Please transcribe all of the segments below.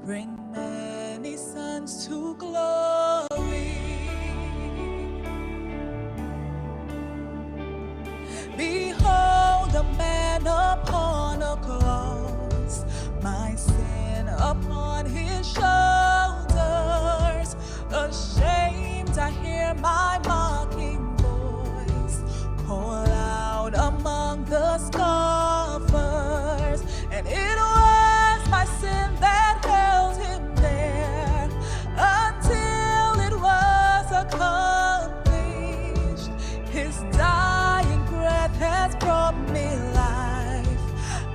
bring many sons to glory. Behold a man upon a cross, my sin upon his shoulders. Ashamed, I hear my mocking voice call out among the scoffers, and it was my sin that held him there until it was accomplished. His dying breath has brought me life.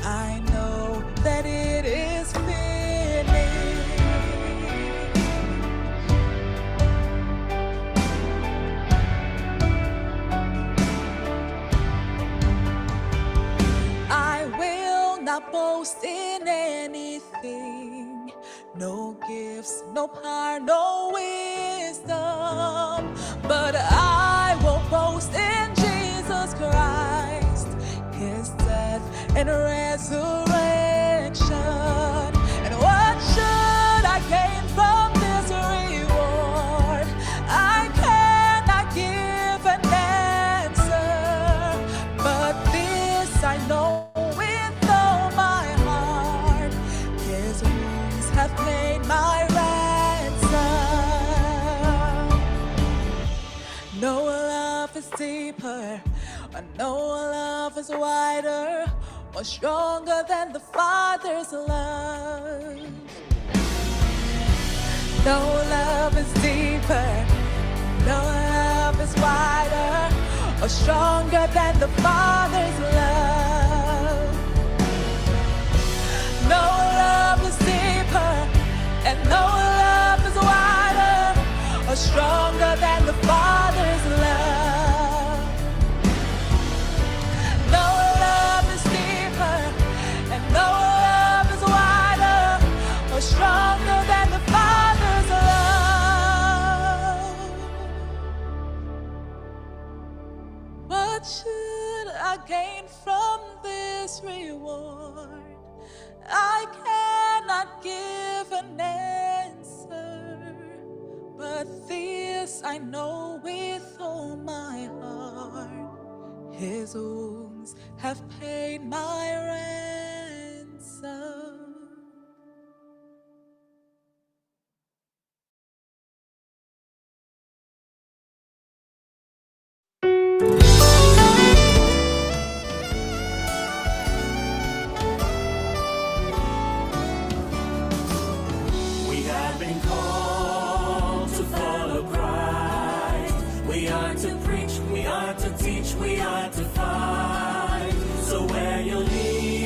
I know that it is finished. I will not boast in anything, no gifts, no power, no wisdom, but I will boast in Jesus Christ, his death and resurrection. And what should I gain from this reward? I cannot give an answer, but this I know with all my heart, his wounds have paid my ransom. No love is deeper, no love is wider, or stronger than the Father's love. No love is deeper, no love is wider, or stronger than the Father's love. No love is deeper, and no love is wider, or stronger than the Father's love. No love is deeper, and no love is wider, or stronger than the Father's love. What should I gain from this reward? I cannot give an answer, but this I know with all my heart, his wounds have paid my ransom. We have been called to follow Christ. We are to preach, we are to teach, we are to fight. So where you lead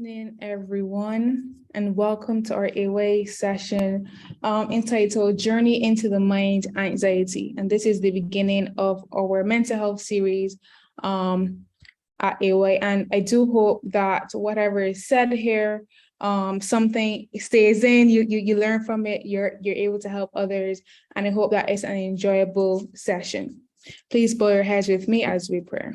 evening, everyone, and welcome to our AWA session entitled Journey into the Mind Anxiety. And this is the beginning of our mental health series at AWA. And I do hope that whatever is said here, something stays in, you learn from it, you're able to help others, and I hope that it's an enjoyable session. Please bow your heads with me as we pray.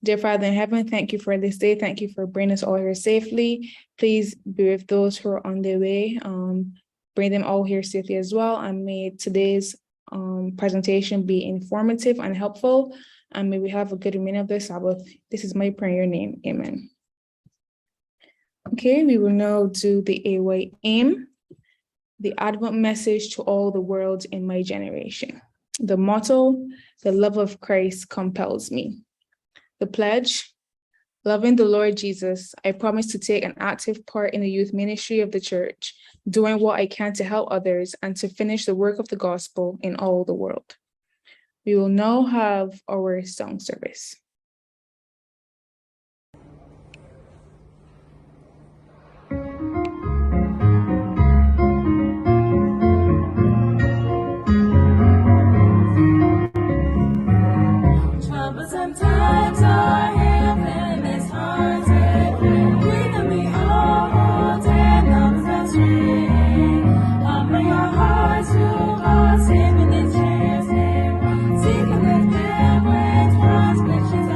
Dear Father in heaven, thank you for this day. Thank you for bringing us all here safely. Please be with those who are on their way. Bring them all here safely as well. And may today's presentation be informative and helpful. And may we have a good remainder of the Sabbath. This is my prayer in your name. Amen. Okay, we will now do the AWA aim, the Advent message to all the world in my generation. The motto, the love of Christ compels me. The pledge, loving the Lord Jesus, I promise to take an active part in the youth ministry of the church, doing what I can to help others and to finish the work of the gospel in all the world. We will now have our song service. Sometimes I am and it's hard to lead me all day long as open your heart to God, saving the chance there. Seeking with them with transgressions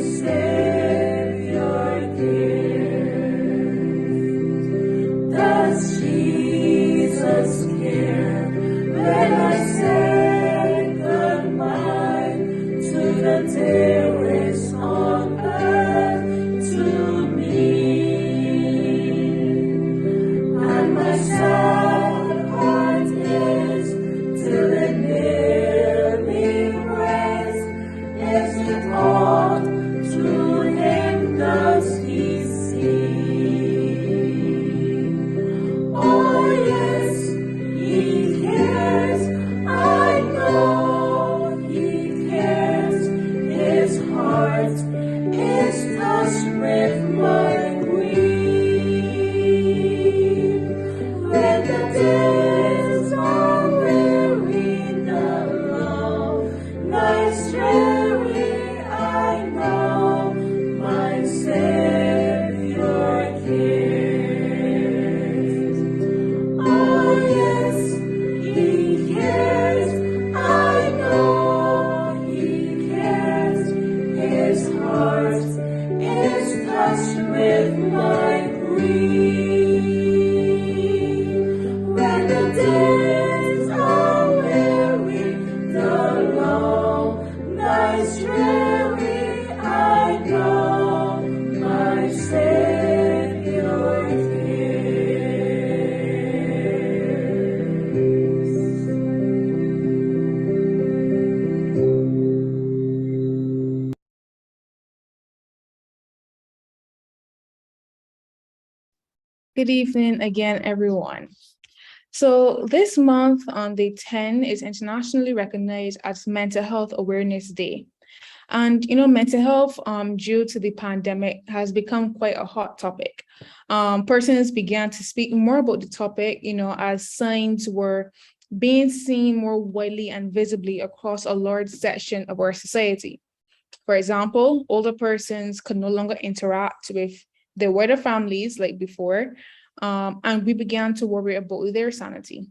Savior gives. Does Jesus care when I say goodbye to the dearest on earth to me? And my sad heart is till it nearly breaks. Is it all to him does he see? Oh yes, he cares, I know he cares. His heart is touched with my grief. When the days are weary, the long nights dreary, I know my Savior cares. Oh yes, he cares, I know he cares. His heart is touched with my grief. When the days are weary, the long nights dreary, I know my Savior cares. Good evening again, everyone. So this month on day 10 is internationally recognized as Mental Health Awareness Day. And mental health, due to the pandemic, has become quite a hot topic. Persons began to speak more about the topic, as signs were being seen more widely and visibly across a large section of our society. For example, older persons could no longer interact with their wider families like before, and we began to worry about their sanity.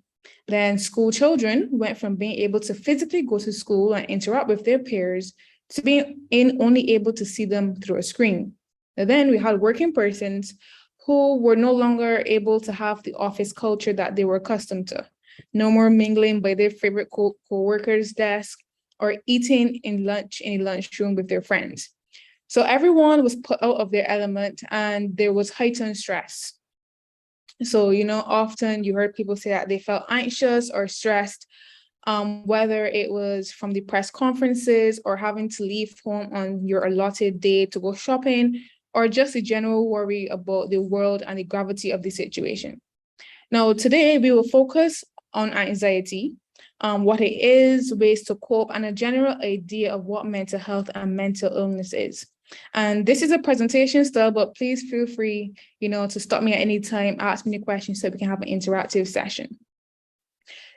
Then school children went from being able to physically go to school and interact with their peers to being only able to see them through a screen. And then we had working persons who were no longer able to have the office culture that they were accustomed to. No more mingling by their favorite co-worker's desk or eating in a lunchroom with their friends. So everyone was put out of their element and there was heightened stress. So, often you heard people say that they felt anxious or stressed, whether it was from the press conferences or having to leave home on your allotted day to go shopping, or just a general worry about the world and the gravity of the situation. Now, today we will focus on anxiety, what it is, ways to cope, and a general idea of what mental health and mental illness is. And this is a presentation style, but please feel free, to stop me at any time, ask me any questions so we can have an interactive session.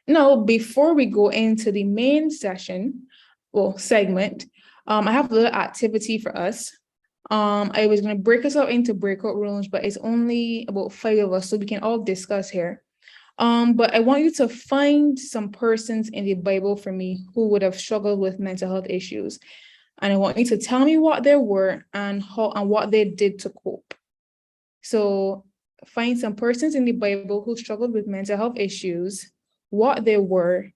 Now, before we go into the main segment, I have a little activity for us. I was going to break us out into breakout rooms, but it's only about 5 of us, so we can all discuss here. But I want you to find some persons in the Bible for me who would have struggled with mental health issues. And I want you to tell me what they were and what they did to cope. So find some persons in the Bible who struggled with mental health issues, what they were,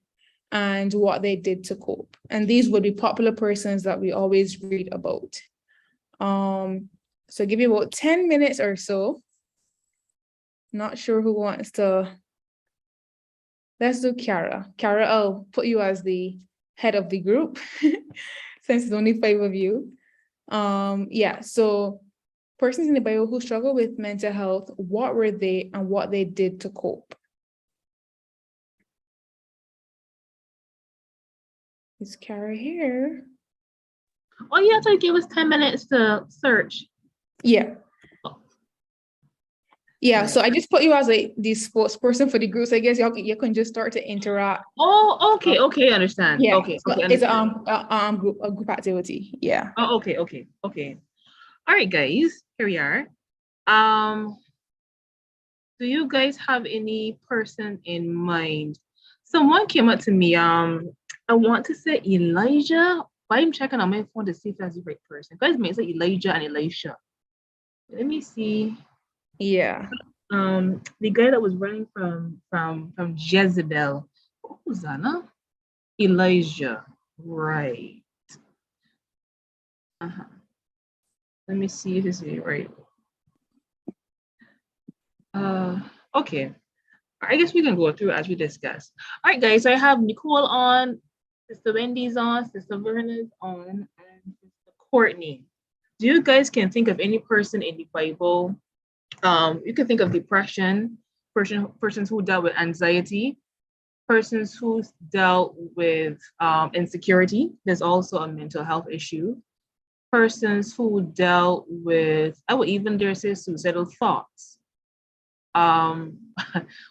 and what they did to cope. And these would be popular persons that we always read about. So give you about 10 minutes or so. Not sure who wants to. Let's do Kiara. Kiara, I'll put you as the head of the group since it's only 5 of you. So persons in the Bible who struggle with mental health, what were they and what they did to cope? Is Kiara here? Oh, you have to give us 10 minutes to search. Yeah. Yeah, so I just put you as the spokesperson for the group. So I guess you can just start to interact. Oh, okay, I understand. Yeah, okay, so okay. It's a group activity. Yeah. Oh, okay. All right, guys, here we are. Do you guys have any person in mind? Someone came up to me. I want to say Elijah, but I'm checking on my phone to see if that's the right person. Guys, it's like Elijah and Elisha. Let me see. Yeah. The guy that was running from Jezebel. What was that? No? Elijah. Right. Let me see if this is right. Okay. I guess we can go through as we discuss. All right, guys. So I have Nicole on, Sister Wendy's on, Sister Verna's on, and Sister Courtney. Do you guys can think of any person in the Bible? You can think of depression, persons who dealt with anxiety, persons who dealt with insecurity. There's also a mental health issue. Persons who dealt with, I would even dare say, suicidal thoughts.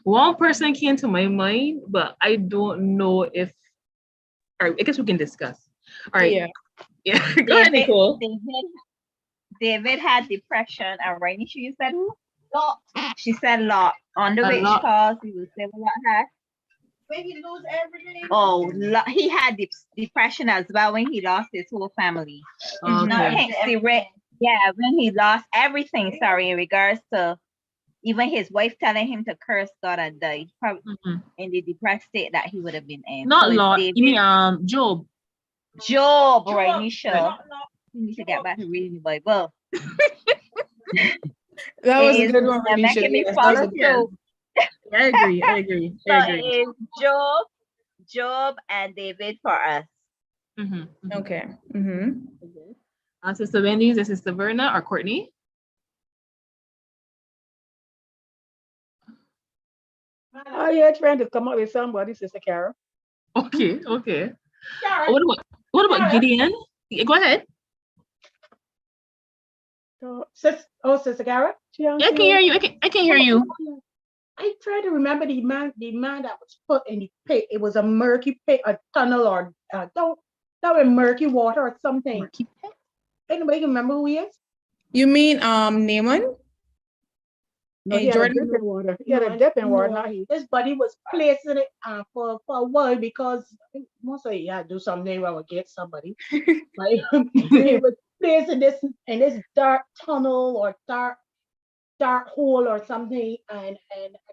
One person came to my mind, but I don't know if. All right, I guess we can discuss. All right. Yeah. Go ahead, Nicole. David had depression, and Rainy, she said who? Lot. She said Lot. On the A which Lot. cause he was never Lot had. When he lose everything. Oh, he had depression as well when he lost his whole family. Okay. Yeah, when he lost everything. Sorry, in regards to even his wife telling him to curse God and die. Probably in the depressed state that he would have been in. Not So Lot. David, You mean Job? Job, right? You need to get back to reading the Bible. That was a good one, They're Renisha. making me Yes, that follow was a good one. through. I agree. So it's Job and David for us. Okay. Sister Wendy's and Sister Verna or Courtney? Oh, you're trying to come up with somebody, Sister Carol. Okay. Carol. What about Gideon? Yeah, go ahead. So, Sister Carol? Yeah, I can hear you. I can hear you. I try to remember the man that was put in the pit. It was a murky pit, a tunnel, or that was murky water or something. Anybody can remember who he is? You mean Naaman? No, he had a dip in water. He had a dip in water. Not he. His body was placed in it for a while because most of it, yeah, do something wrong with get somebody. But he was placed in this dark tunnel or dark hole or something, and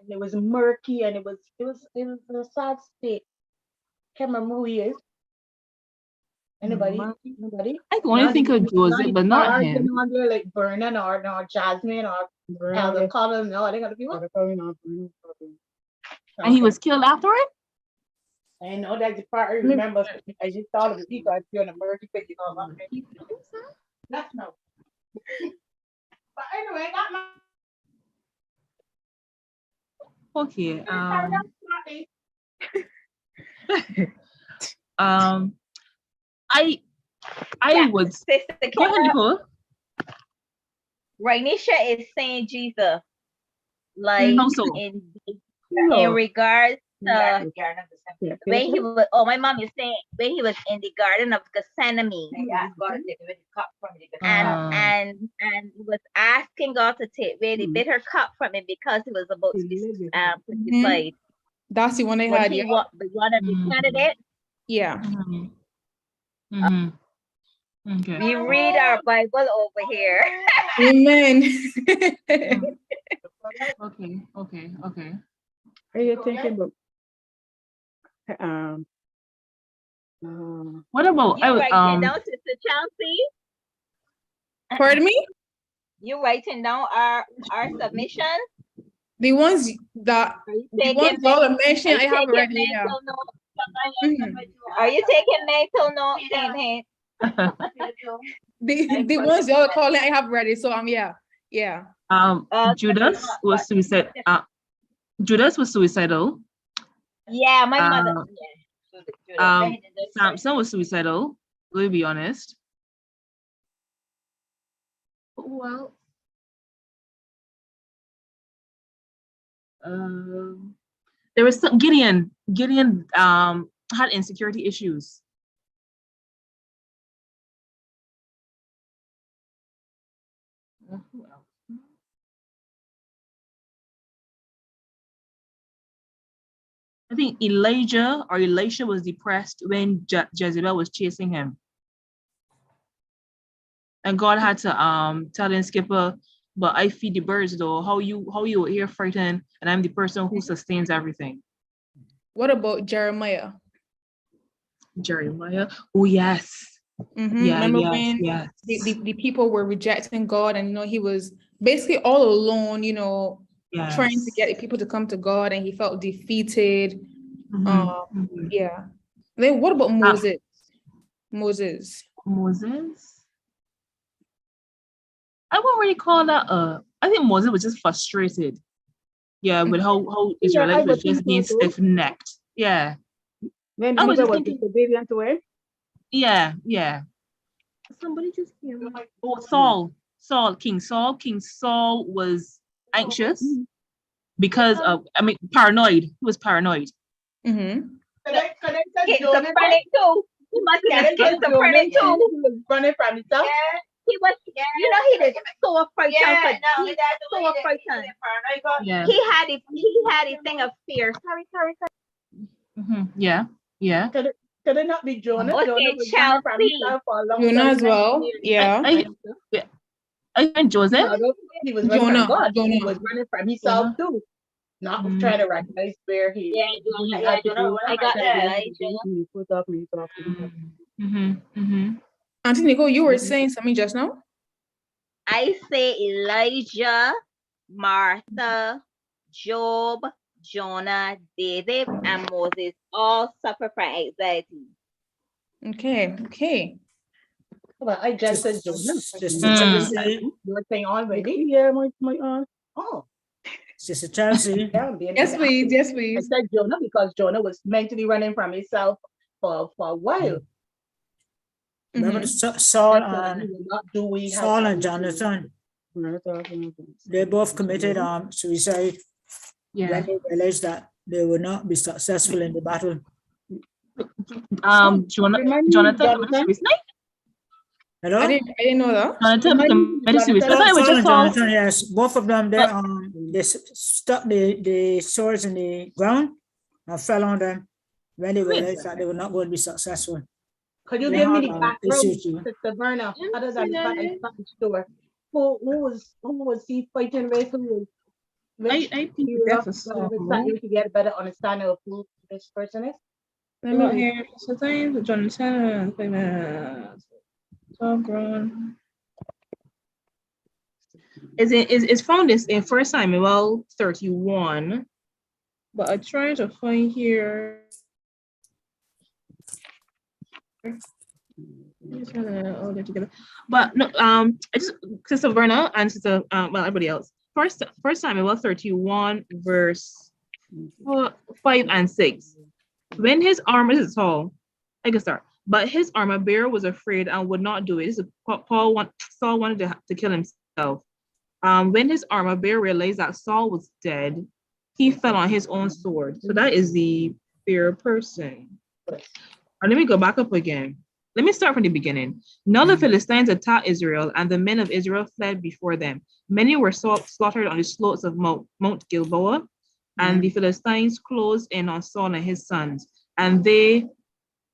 it was murky, and it was a sad state. Can't remember who he is. Anybody? I can only think of Joseph, but not him. On there like Vernon or Jasmine or Elder Colin. No, I think other people. And he was killed after it? I know that's the part I remember. I just thought of it because you're in a murky pit. That's no. But anyway, not my. Okay. I would. Sister Go ahead, Nicole. Rainisha is saying Jesus, like How so? in regards to when he was. Oh, my mom is saying when he was in the Garden of Gethsemane, and was asking God to take away the bitter cup from him because he was about to be crucified. That's the one I had. Yeah. One of the candidates. Yeah. Okay. We read our Bible over here. Amen. Okay. Are you thinking about? What about You writing down, Sister Chelsea? Pardon me? You writing down our submission? The ones that y'all are mentioning, I have already. Yeah. Are you taking mental notes? The ones y'all are calling, I have ready. So yeah. Judas was suicide. Judas was suicidal. Yeah, my mother. Samson was suicidal. We'll be honest. Well, there was some Gideon. Gideon had insecurity issues. Who else? I think Elijah or Elisha was depressed when Jezebel was chasing him. And God had to tell him, Skipper, but I feed the birds though. How you here frightened, and I'm the person who sustains everything. What about Jeremiah? Jeremiah. Oh yes. Yeah, Remember yes, when yes. the people were rejecting God, and he was basically all alone, Yes. trying to get people to come to God, and he felt defeated. Yeah. Then what about Moses? Moses. I wouldn't really call that I think Moses was just frustrated. Yeah, with how Israelites was just being stiff-necked. Yeah. Then I was Peter just was thinking, disobedient to him. yeah. Somebody just came. Oh, King Saul was anxious because of, paranoid. He was paranoid. Schizophrenic too. He must be schizophrenic too. He was running from himself. He was, he was so frightened. So frightened. Yeah. He had a thing of fear. Sorry. Yeah. Could it not be Jonah? Okay, Jonah was running from himself for a long time. Jonah as well. Yeah. I think Joseph. No, he was running Jonah. from God. Jonah. He was running from himself too. Not trying to recognize where he. I got that. Auntie Nicole, you were saying something just now? I say Elijah, Martha, Job, Jonah, David, and Moses all suffer from anxiety. Okay. Well, I just said Jonah. You were saying already? Yeah, my aunt. Oh. Sister Chelsea. Yes, please. I said Jonah because Jonah was mentally running from himself for a while. Remember Saul and Jonathan? They both committed suicide when they realized that they would not be successful in the battle. Jonathan. Hello? I didn't know that. Jonathan, yes, both of them. They stuck the swords in the ground and fell on them when they realized that they were not going to be successful. Could you give me the background, Sister Verna, other than the store? Who was he fighting with? I think that's to get a better understanding of who this person is. Let me hear. Sometimes Jonathan so grown. It's found this in 1 Samuel 31, but I'm trying to find here. All get together, but no. I just Sister Verna and Sister everybody else. First Samuel 31 verse 5 and 6. When his armor is tall, I can start. But his armor bearer was afraid and would not do it. Saul wanted to kill himself. When his armor bearer realized that Saul was dead, he fell on his own sword. So that is the fear person. Let me go back up again. Let me start from the beginning. Now the Philistines attacked Israel, and the men of Israel fled before them. Many were slaughtered on the slopes of Mount Gilboa, and the Philistines closed in on Saul and his sons, and they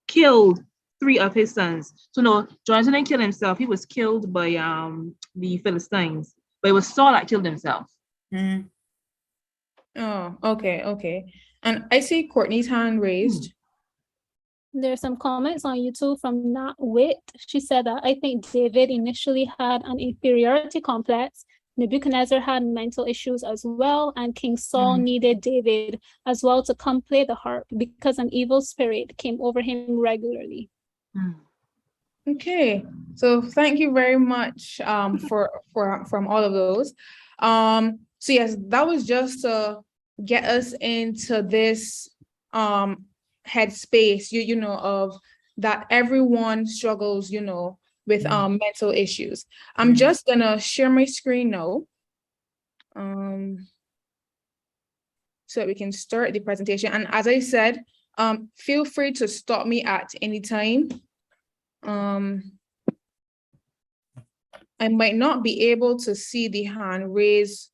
killed 3 of his sons. So no, Jonathan didn't kill himself. He was killed by the Philistines, but it was Saul that killed himself. Oh, okay. And I see Courtney's hand raised. There's some comments on YouTube from Nat Witt. She said that I think David initially had an inferiority complex. Nebuchadnezzar had mental issues as well, and King Saul needed David as well to come play the harp because an evil spirit came over him regularly. Okay, so thank you very much from all of those. So yes, that was just to get us into this headspace, of that everyone struggles, with mental issues. I'm just gonna share my screen now, so we can start the presentation. And as I said, feel free to stop me at any time. I might not be able to see the hand raise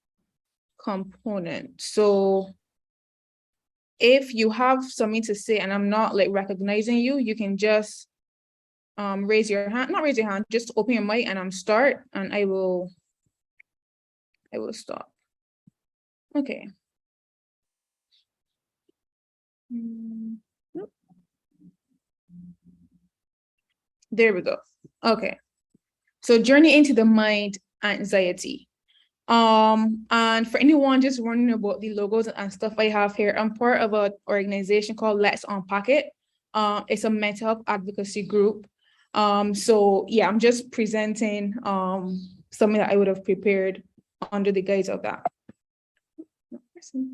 component, so if you have something to say and I'm not recognizing you, you can just raise your hand, not raise your hand, just open your mic and start, and I will stop. Okay. Nope. There we go. Okay. So journey into the mind, anxiety. And for anyone just wondering about the logos and stuff I have here, I'm part of an organization called Let's Unpack It. It's a mental health advocacy group. So yeah, I'm just presenting something that I would have prepared under the guise of that.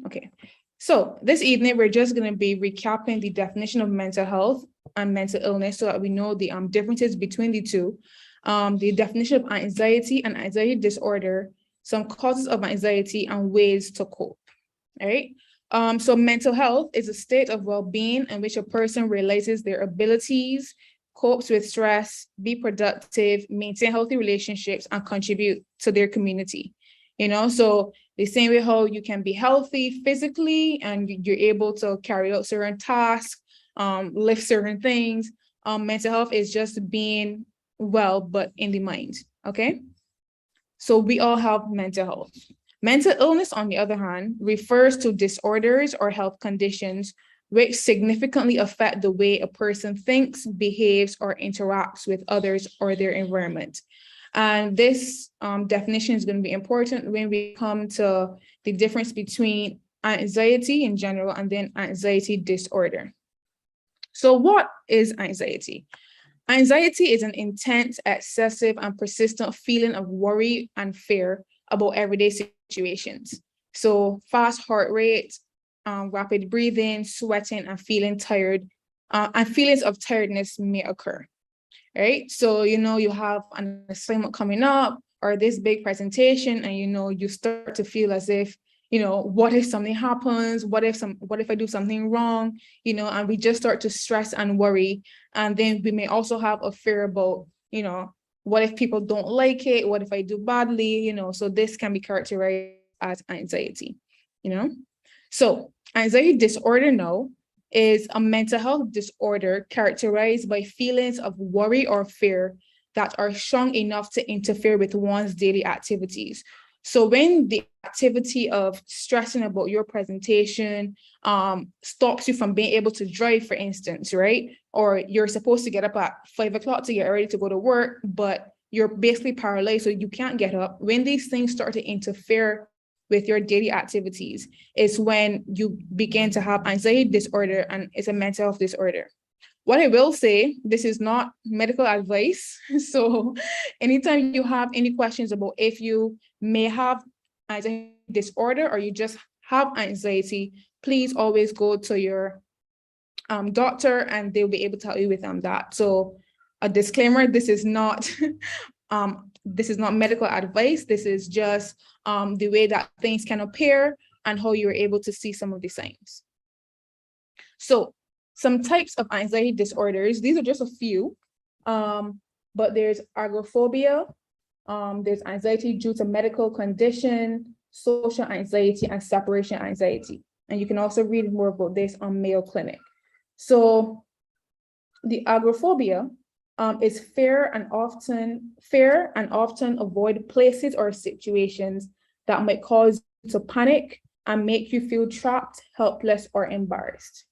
Okay. So this evening, we're just going to be recapping the definition of mental health and mental illness so that we know the differences between the two, the definition of anxiety and anxiety disorder, some causes of anxiety and ways to cope. All right. So mental health is a state of well-being in which a person realizes their abilities, copes with stress, be productive, maintain healthy relationships, and contribute to their community. You know, so the same way how you can be healthy physically and you're able to carry out certain tasks, lift certain things. Mental health is just being well, but in the mind. Okay. So we all have mental health. Mental illness, on the other hand, refers to disorders or health conditions which significantly affect the way a person thinks, behaves, or interacts with others or their environment. And this definition is going to be important when we come to the difference between anxiety in general and then anxiety disorder. So what is anxiety? Anxiety is an intense, excessive, and persistent feeling of worry and fear about everyday situations. So fast heart rate, rapid breathing, sweating, and feeling tired, and feelings of tiredness may occur. Right? So, you know, you have an assignment coming up or this big presentation, and, you know, you start to feel as if, you know, what if something happens? What if I do something wrong? You know, and we just start to stress and worry. And then we may also have a fear about, you know, what if people don't like it? What if I do badly? You know, so this can be characterized as anxiety, you know? So anxiety disorder now is a mental health disorder characterized by feelings of worry or fear that are strong enough to interfere with one's daily activities. So when the activity of stressing about your presentation stops you from being able to drive, for instance, right? Or you're supposed to get up at 5 o'clock to get ready to go to work, but you're basically paralyzed, so you can't get up. When these things start to interfere with your daily activities is when you begin to have anxiety disorder, and it's a mental health disorder. What I will say, this is not medical advice. So anytime you have any questions about if you may have anxiety disorder or you just have anxiety, please always go to your doctor and they'll be able to help you with that. So a disclaimer, this is not medical advice. This is just the way that things can appear and how you're able to see some of the signs. So some types of anxiety disorders, these are just a few, but there's agoraphobia, there's anxiety due to medical condition, social anxiety, and separation anxiety. And you can also read more about this on Mayo Clinic. So the agoraphobia is fear and often avoid places or situations that might cause you to panic and make you feel trapped, helpless, or embarrassed.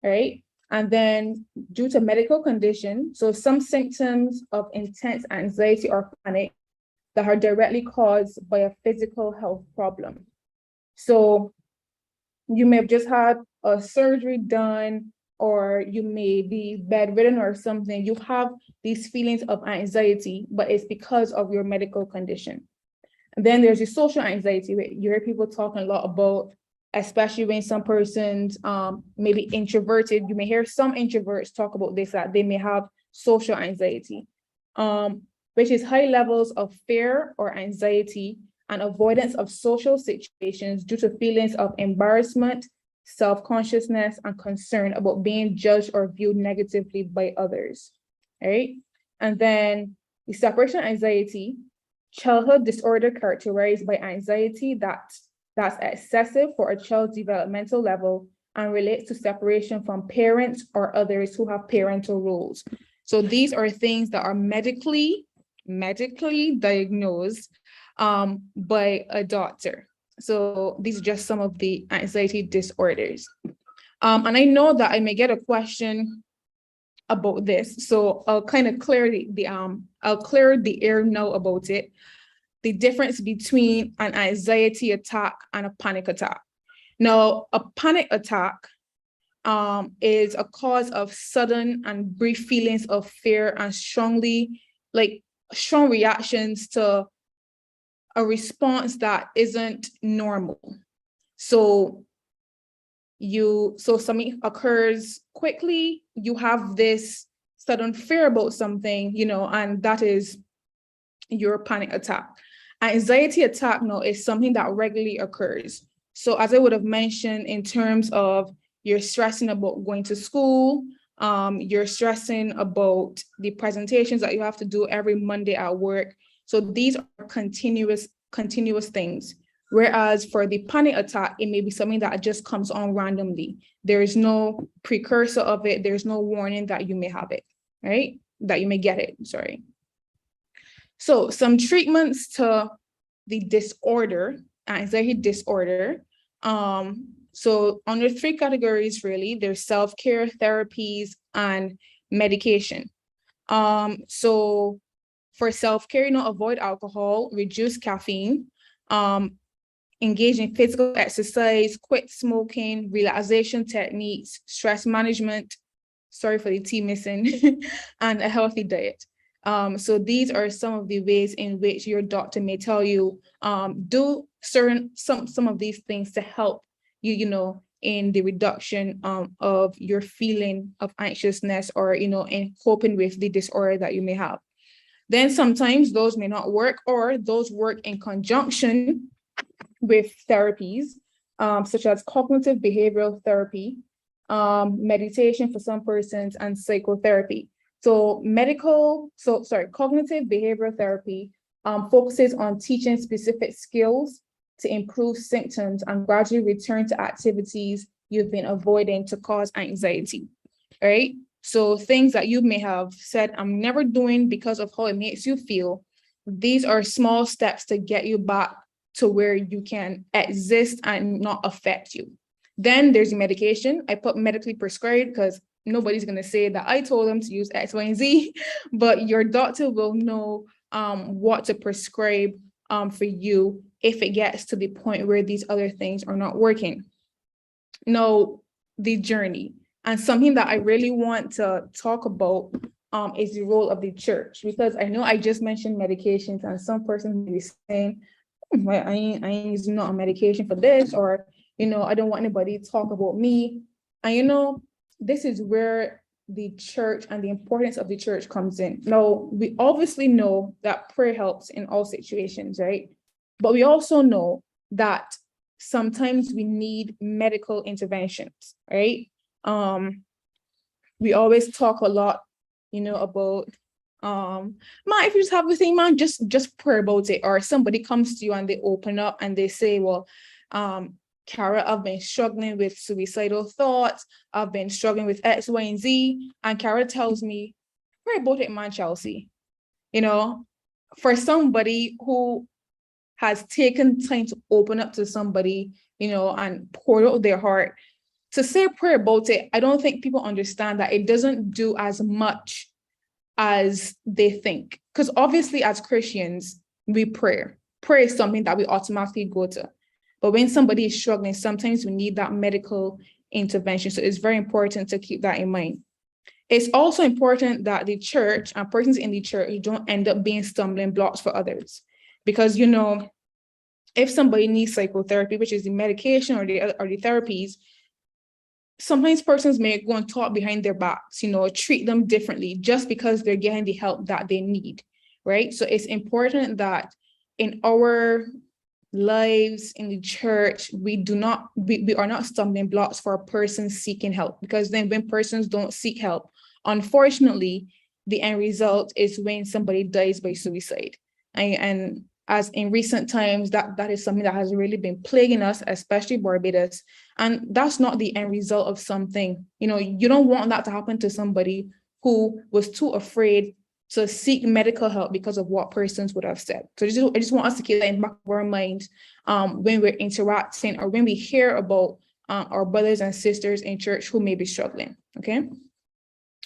All right. And then due to medical condition, so some symptoms of intense anxiety or panic that are directly caused by a physical health problem. So you may have just had a surgery done, or you may be bedridden or something. You have these feelings of anxiety, but it's because of your medical condition. And then there's the social anxiety. You hear people talking a lot about, especially when some persons may be introverted. You may hear some introverts talk about this, that they may have social anxiety, which is high levels of fear or anxiety and avoidance of social situations due to feelings of embarrassment, self-consciousness, and concern about being judged or viewed negatively by others. All right. And then the separation anxiety, childhood disorder characterized by anxiety that's excessive for a child's developmental level and relates to separation from parents or others who have parental roles. So these are things that are medically diagnosed by a doctor. So these are just some of the anxiety disorders. And I know that I may get a question about this, so I'll kind of clear I'll clear the air now about it. The difference between an anxiety attack and a panic attack. Now, a panic attack is a cause of sudden and brief feelings of fear and strong reactions to a response that isn't normal. So something occurs quickly, you have this sudden fear about something, and that is your panic attack. Anxiety attack now is something that regularly occurs. So as I would have mentioned, in terms of you're stressing about going to school, you're stressing about the presentations that you have to do every Monday at work. So these are continuous things. Whereas for the panic attack, it may be something that just comes on randomly. There is no precursor of it. There's no warning that you may have it, right? That you may get it, sorry. So some treatments to the disorder, anxiety disorder. So under 3 categories, really, there's self-care, therapies, and medication. So for self-care, avoid alcohol, reduce caffeine, engage in physical exercise, quit smoking, relaxation techniques, stress management, sorry for the T missing, and a healthy diet. So these are some of the ways in which your doctor may tell you, do some of these things to help you, in the reduction of your feeling of anxiousness or, in coping with the disorder that you may have. Then sometimes those may not work, or those work in conjunction with therapies, such as cognitive behavioral therapy, meditation for some persons, and psychotherapy. So cognitive behavioral therapy focuses on teaching specific skills to improve symptoms and gradually return to activities you've been avoiding to cause anxiety, right? So things that you may have said, I'm never doing because of how it makes you feel. These are small steps to get you back to where you can exist and not affect you. Then there's medication. I put medically prescribed because nobody's going to say that I told them to use X, Y, and Z, but your doctor will know what to prescribe for you if it gets to the point where these other things are not working. Now, the journey, and something that I really want to talk about is the role of the church, because I know I just mentioned medications, and some person may be saying, I ain't using no medication for this, or I don't want anybody to talk about me. And this is where the church and the importance of the church comes in. Now, we obviously know that prayer helps in all situations, right? But we also know that sometimes we need medical interventions, right? We always talk a lot, about if you just have a thing, man, just pray about it. Or somebody comes to you and they open up and they say, well, Kara, I've been struggling with suicidal thoughts. I've been struggling with X, Y, and Z. And Kara tells me, pray about it, man, Chelsea. For somebody who has taken time to open up to somebody, and pour out their heart, to say pray about it, I don't think people understand that it doesn't do as much as they think. Because obviously as Christians, we pray. Prayer is something that we automatically go to. But when somebody is struggling, sometimes we need that medical intervention. So it's very important to keep that in mind. It's also important that the church and persons in the church don't end up being stumbling blocks for others. Because, if somebody needs psychotherapy, which is the medication or the therapies, sometimes persons may go and talk behind their backs, treat them differently just because they're getting the help that they need, right? So it's important that in our lives in the church, we are not stumbling blocks for a person seeking help, because then when persons don't seek help, unfortunately, the end result is when somebody dies by suicide. And as in recent times, that is something that has really been plaguing us, especially Barbados. And that's not the end result of something. You don't want that to happen to somebody who was too afraid to seek medical help because of what persons would have said. So I just want us to keep that in the back of our mind when we're interacting or when we hear about our brothers and sisters in church who may be struggling, okay?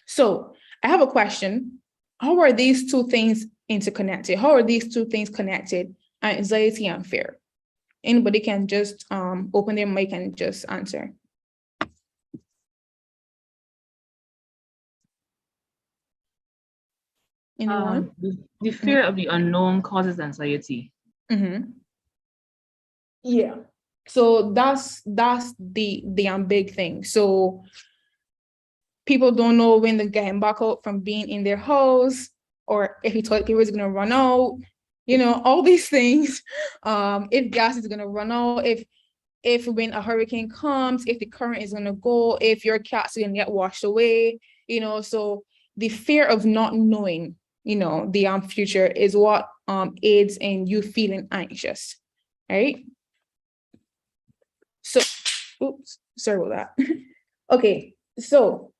So I have a question. How are these two things interconnected? How are these two things connected? Anxiety and fear. Anybody can just open their mic and just answer. Anyone? The fear of the unknown causes anxiety. Yeah. So that's the big thing. So people don't know when they're getting back out from being in their house, or if the toilet paper is gonna run out, all these things. If gas is gonna run out, if when a hurricane comes, if the current is gonna go, if your cat's gonna get washed away, so the fear of not knowing, the future is what aids in you feeling anxious, right? So, oops, sorry about that. Okay, so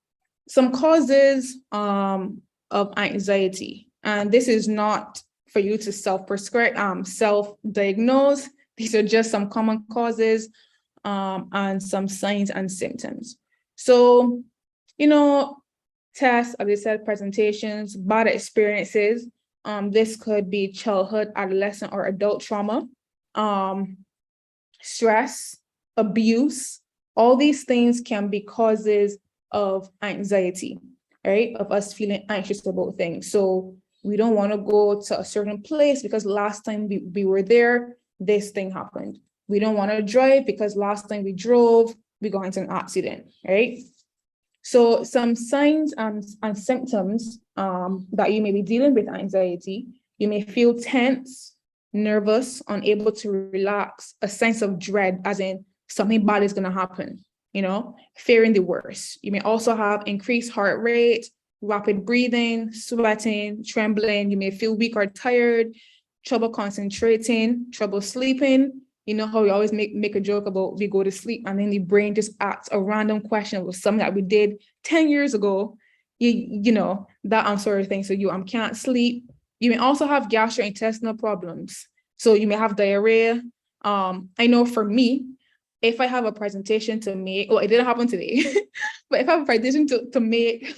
some causes of anxiety, and this is not for you to self-prescribe, self-diagnose. These are just some common causes and some signs and symptoms. So, tests, as I said, presentations, bad experiences. This could be childhood, adolescent, or adult trauma, stress, abuse. All these things can be causes of anxiety, right? Of us feeling anxious about things. So we don't want to go to a certain place because last time we were there, this thing happened. We don't want to drive because last time we drove, we got into an accident, right? So some signs and symptoms that you may be dealing with anxiety, you may feel tense, nervous, unable to relax, a sense of dread, as in something bad is going to happen, fearing the worst. You may also have increased heart rate, rapid breathing, sweating, trembling. You may feel weak or tired, trouble concentrating, trouble sleeping. You know how we always make a joke about we go to sleep and then the brain just asks a random question of something that we did 10 years ago, that sort of thing. So you can't sleep. You may also have gastrointestinal problems. So you may have diarrhea. I know for me, if I have a presentation to make, well, it didn't happen today, but if I have a presentation to make,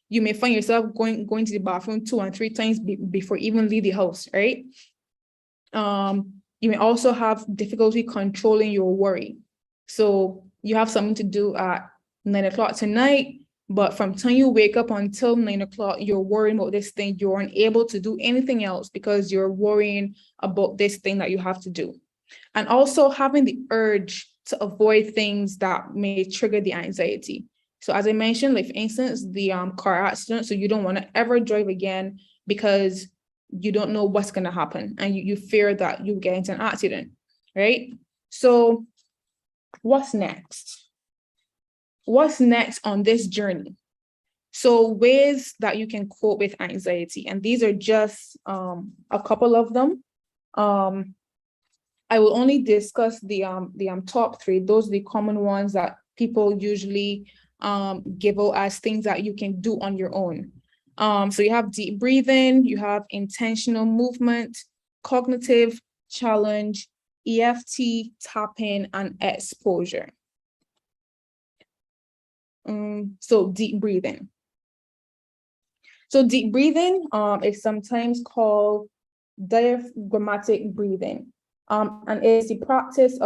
you may find yourself going to the bathroom 2 and 3 times before even leave the house, right? You may also have difficulty controlling your worry. So you have something to do at 9 o'clock tonight, but from the time you wake up until 9 o'clock, you're worrying about this thing. You're unable to do anything else because you're worrying about this thing that you have to do. And also having the urge to avoid things that may trigger the anxiety. So as I mentioned, like for instance, the car accident, so you don't want to ever drive again because you don't know what's going to happen and you fear that you get into an accident, right? So what's next? What's next on this journey? So ways that you can cope with anxiety, and these are just a couple of them. I will only discuss the top 3. Those are the common ones that people usually give out as things that you can do on your own. So you have deep breathing, you have intentional movement, cognitive challenge, EFT, tapping, and exposure. So deep breathing. So deep breathing is sometimes called diaphragmatic breathing. And it's the practice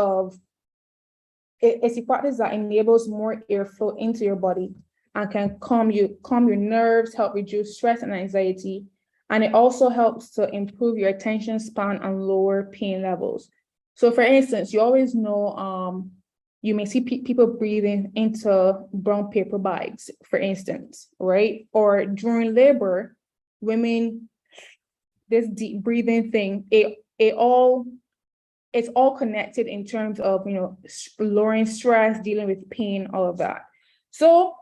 that enables more airflow into your body and can calm your nerves, help reduce stress and anxiety. And it also helps to improve your attention span and lower pain levels. So for instance, you always know, you may see people breathing into brown paper bags, for instance, right? Or during labor, women, this deep breathing thing, it's all connected in terms of, lowering stress, dealing with pain, all of that. So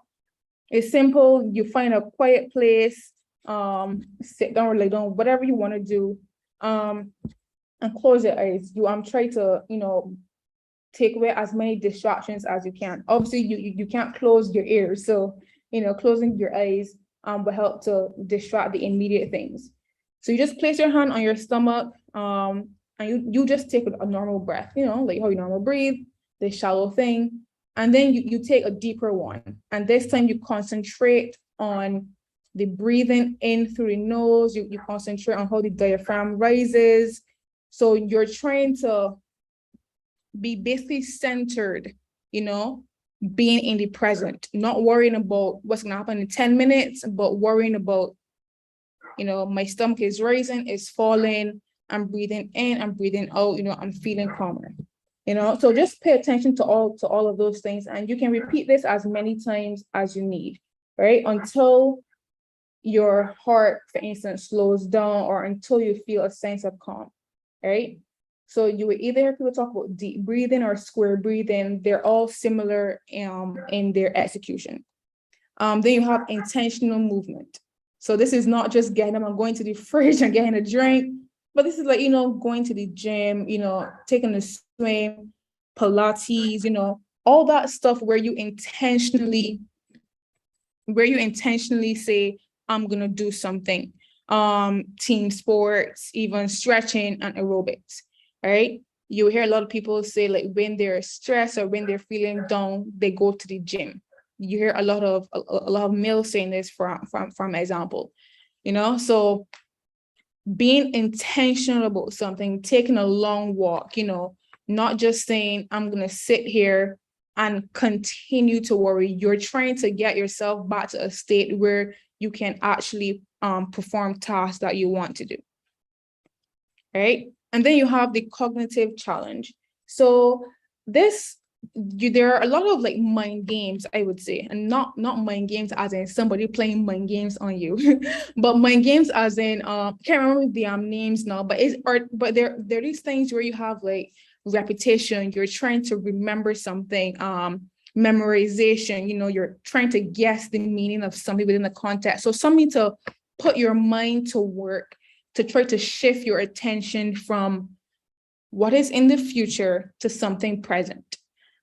it's simple. You find a quiet place, sit down or lay down, whatever you want to do, and close your eyes. You try to, take away as many distractions as you can. Obviously, you can't close your ears, so closing your eyes will help to distract the immediate things. So you just place your hand on your stomach, and you just take a normal breath, like how you normally breathe, this shallow thing. And then you take a deeper one. And this time you concentrate on the breathing in through the nose. You concentrate on how the diaphragm rises. So you're trying to be basically centered, being in the present, not worrying about what's going to happen in 10 minutes, but worrying about, my stomach is rising, it's falling, I'm breathing in, I'm breathing out, I'm feeling calmer. So just pay attention to all of those things, and you can repeat this as many times as you need, right? Until your heart, for instance, slows down, or until you feel a sense of calm, right? So you would either hear people talk about deep breathing or square breathing. They're all similar in their execution. Then you have intentional movement. So this is not just getting up and going to the fridge and getting a drink, but this is like, going to the gym, taking a swim, Pilates, all that stuff where you intentionally say, I'm going to do something. Team sports, even stretching and aerobics, right? You hear a lot of people say, like, when they're stressed or when they're feeling down, they go to the gym. You hear a lot of males saying this from example, so being intentional about something, taking a long walk, not just saying, I'm going to sit here and continue to worry. You're trying to get yourself back to a state where you can actually perform tasks that you want to do, right? And then you have the cognitive challenge. So there are a lot of like mind games, I would say, and not mind games as in somebody playing mind games on you, but mind games as in can't remember the names now, but there are these things where you have like repetition. You're trying to remember something, memorization. You're trying to guess the meaning of something within the context. So something to put your mind to work to try to shift your attention from what is in the future to something present.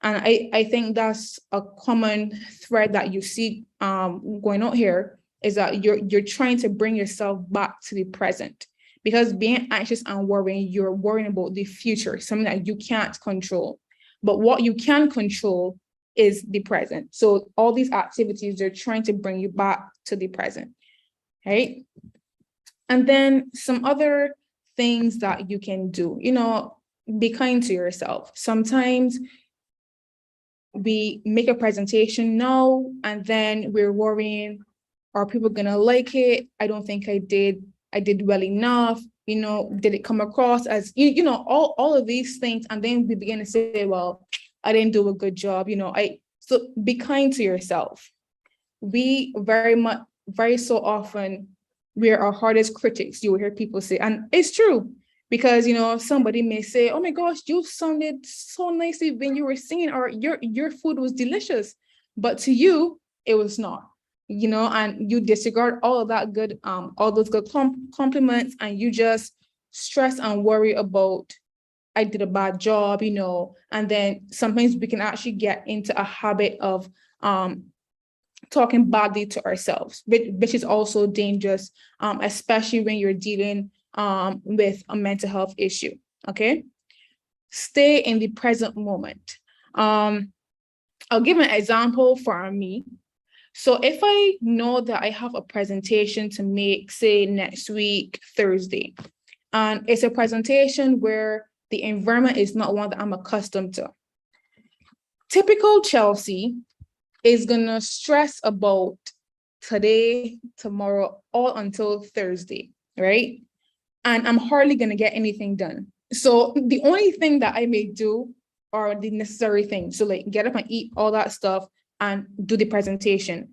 And I think that's a common thread that you see going on here, is that you're trying to bring yourself back to the present, because being anxious and worrying, you're worrying about the future, something that you can't control. But what you can control is the present. So all these activities, they're trying to bring you back to the present, right? And then some other things that you can do, be kind to yourself. Sometimes we make a presentation now, and then we're worrying, are people gonna like it? I don't think I did well enough. Did it come across as, all of these things. And then we begin to say, well, I didn't do a good job. So be kind to yourself. We very so often, we're our hardest critics. You will hear people say, and it's true. Because, somebody may say, oh my gosh, you sounded so nicely when you were singing, or your food was delicious. But to you, it was not, and you disregard all of that good, all those good compliments, and you just stress and worry about, I did a bad job, and then sometimes we can actually get into a habit of talking badly to ourselves, which is also dangerous, especially when you're dealing with a mental health issue. Okay, stay in the present moment. I'll give an example for me. So if I know that I have a presentation to make, say next week, Thursday, and it's a presentation where the environment is not one that I'm accustomed to. Typical Chelsea is gonna stress about today, tomorrow, all until Thursday, right? And I'm hardly going to get anything done. So the only thing that I may do are the necessary things. So like get up and eat all that stuff and do the presentation.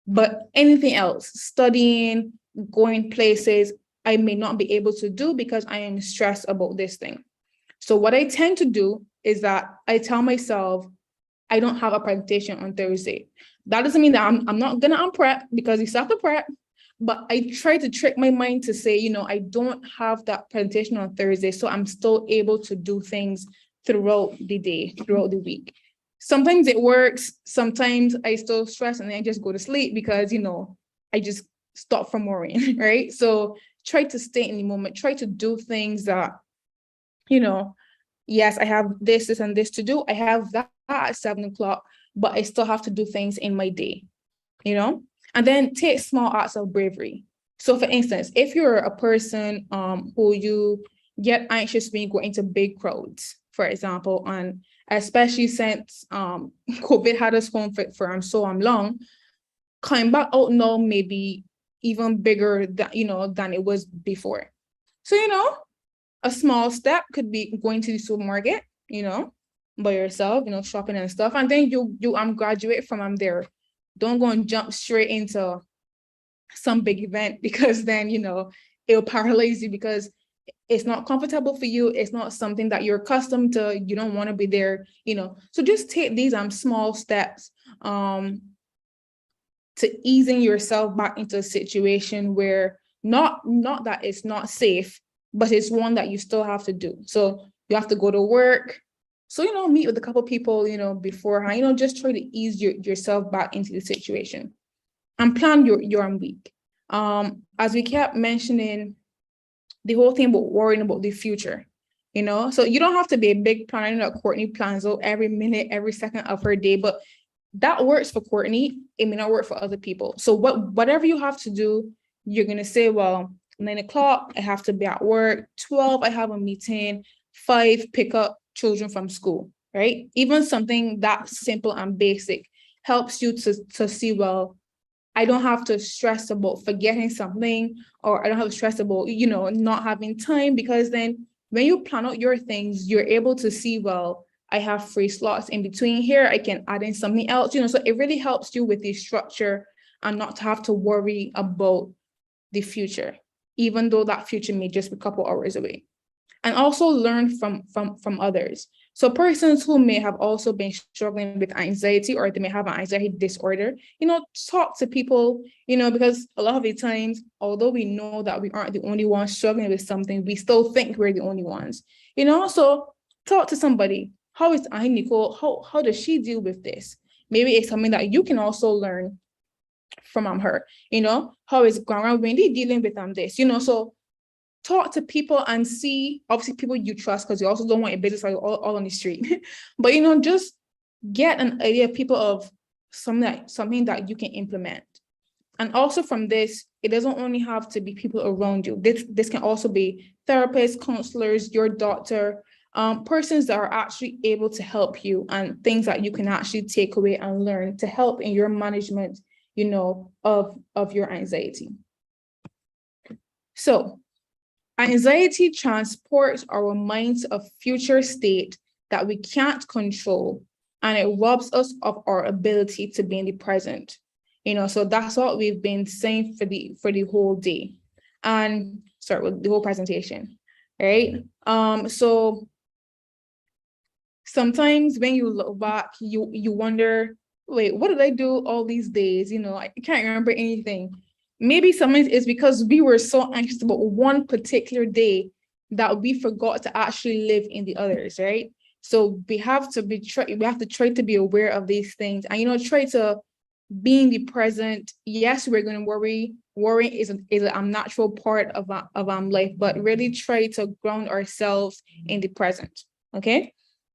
But anything else, studying, going places, I may not be able to do because I am stressed about this thing. So what I tend to do is that I tell myself, I don't have a presentation on Thursday. That doesn't mean that I'm not going to unprep, because you still have to prep. But I try to trick my mind to say, I don't have that presentation on Thursday, so I'm still able to do things throughout the day, throughout the week. Sometimes it works. Sometimes I still stress and then I just go to sleep because, I just stop from worrying, right? So try to stay in the moment, try to do things that, yes, I have this, and this to do. I have that at 7 o'clock, but I still have to do things in my day, and then take small acts of bravery. So for instance, if you're a person who you get anxious when you go into big crowds, for example, and especially since COVID had us home for so long, coming back out now may be even bigger than it was before. So, a small step could be going to the supermarket, by yourself, shopping and stuff. And then you graduate from there. Don't go and jump straight into some big event, because then, it'll paralyze you, because it's not comfortable for you. It's not something that you're accustomed to. You don't want to be there, So just take these small steps to easing yourself back into a situation where not that it's not safe, but it's one that you still have to do. So you have to go to work. So, meet with a couple people, beforehand, just try to ease yourself back into the situation and plan your week. As we kept mentioning, the whole thing about worrying about the future, so you don't have to be a big planner. I know that Courtney plans out every minute, every second of her day, but that works for Courtney. It may not work for other people. So whatever you have to do, you're going to say, well, 9 o'clock, I have to be at work. 12, I have a meeting. 5, pick up children from school, right? Even something that simple and basic helps you to see, well, I don't have to stress about forgetting something, or I don't have to stress about, not having time, because then when you plan out your things, you're able to see, well, I have free slots in between here. I can add in something else, so it really helps you with the structure and not to have to worry about the future, even though that future may just be a couple hours away. And also learn from others. So persons who may have also been struggling with anxiety, or they may have an anxiety disorder, talk to people, because a lot of the times, although we know that we aren't the only ones struggling with something, we still think we're the only ones, so talk to somebody. How is Aunt Nicole? How does she deal with this? Maybe it's something that you can also learn from her. How is Grandma Wendy dealing with this? So talk to people and see, obviously people you trust, because you also don't want your business all on the street. But just get an idea of people of something that you can implement. And also from this, it doesn't only have to be people around you. This can also be therapists, counselors, your doctor, persons that are actually able to help you, and things that you can actually take away and learn to help in your management, of your anxiety. So anxiety transports our minds of future state that we can't control, and it robs us of our ability to be in the present. So that's what we've been saying for the whole day, and with the whole presentation, right? So sometimes when you look back, you wonder, wait, what did I do all these days? I can't remember anything. Maybe sometimes it's because we were so anxious about one particular day that we forgot to actually live in the others, right? So we have to try to be aware of these things, and try to be in the present. Yes, we're going to worry. Worrying is a natural part of life, but really try to ground ourselves in the present. Okay.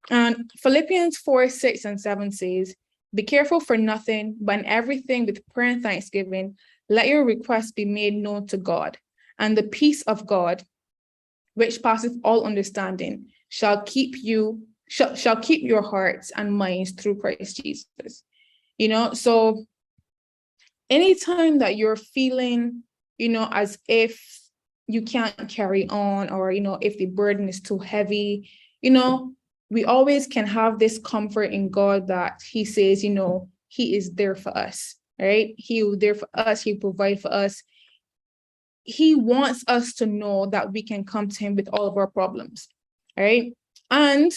And Philippians 4:6-7 says, "Be careful for nothing, but in everything with prayer and thanksgiving, let your requests be made known to God, and the peace of God, which passeth all understanding, shall keep your hearts and minds through Christ Jesus." So anytime that you're feeling, as if you can't carry on, or, if the burden is too heavy, we always can have this comfort in God that He says, He is there for us, right? He is there for us. He provide for us. He wants us to know that we can come to Him with all of our problems, right? And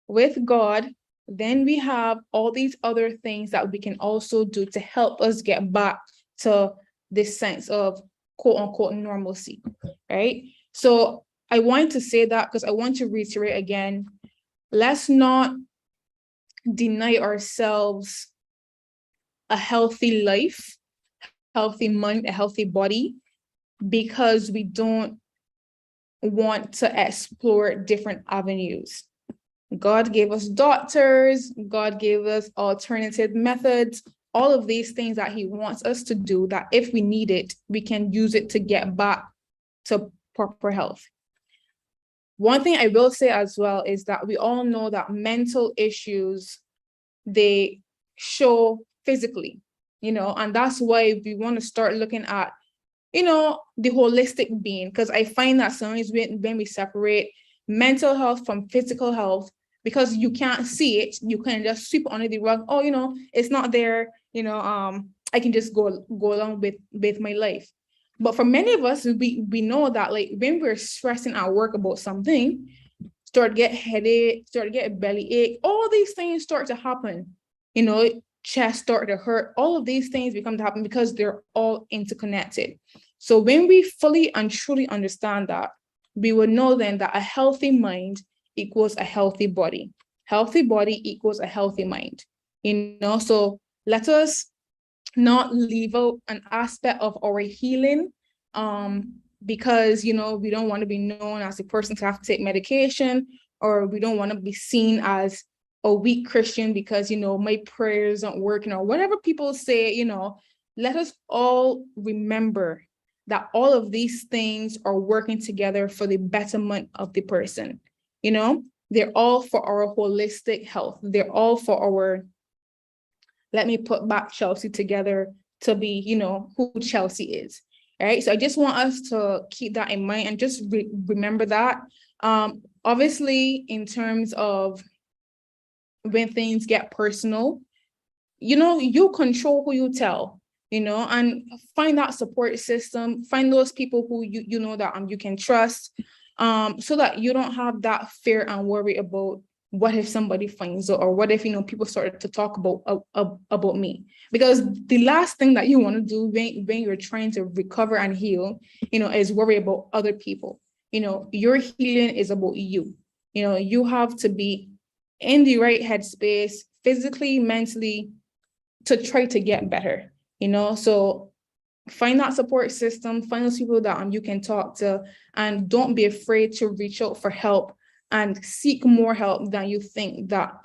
with God, then we have all these other things that we can also do to help us get back to this sense of quote unquote normalcy, right? So I want to say that because I want to reiterate again, let's not deny ourselves a healthy life, healthy mind, a healthy body, because we don't want to explore different avenues. God gave us doctors, God gave us alternative methods, all of these things that he wants us to do, that if we need it, we can use it to get back to proper health. One thing I will say as well is that we all know that mental issues, they show physically, and that's why we want to start looking at, the holistic being, because I find that sometimes when we separate mental health from physical health, because you can't see it, you can just sweep under the rug. Oh, it's not there. I can just go along with my life. But for many of us, we know that, like, when we're stressing at work about something, start to get headache, start to get belly ache, all these things start to happen. Chest start to hurt. All of these things become to happen because they're all interconnected. So when we fully and truly understand that, we will know then that a healthy mind equals a healthy body. Healthy body equals a healthy mind. So let us not leave out an aspect of our healing, because we don't want to be known as a person to have to take medication, or we don't want to be seen as a weak Christian because my prayers aren't working, or whatever people say. Let us all remember that all of these things are working together for the betterment of the person. They're all for our holistic health. They're all for our, let me put back Chelsea together to be, who Chelsea is. Right. So I just want us to keep that in mind and just remember that. Obviously, in terms of when things get personal, you control who you tell, and find that support system, find those people who you know that you can trust, so that you don't have that fear and worry about what if somebody finds out, or what if people started to talk about me. Because the last thing that you want to do when you're trying to recover and heal, is worry about other people. Your healing is about you. You have to be in the right headspace, physically, mentally, to try to get better. So find that support system, find those people that you can talk to, and don't be afraid to reach out for help and seek more help than you think that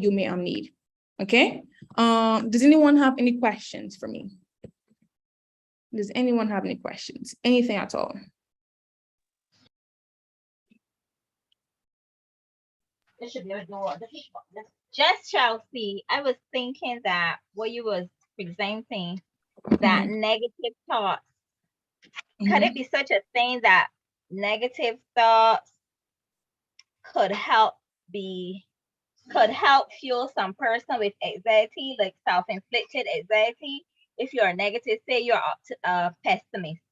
you may need. Okay. Does anyone have any questions for me? Does anyone have any questions? Anything at all? Just Chelsea, I was thinking that what you was presenting, that negative thoughts, could it be such a thing that negative thoughts could help fuel some person with anxiety, like self-inflicted anxiety? If you're negative, say you're a pessimist.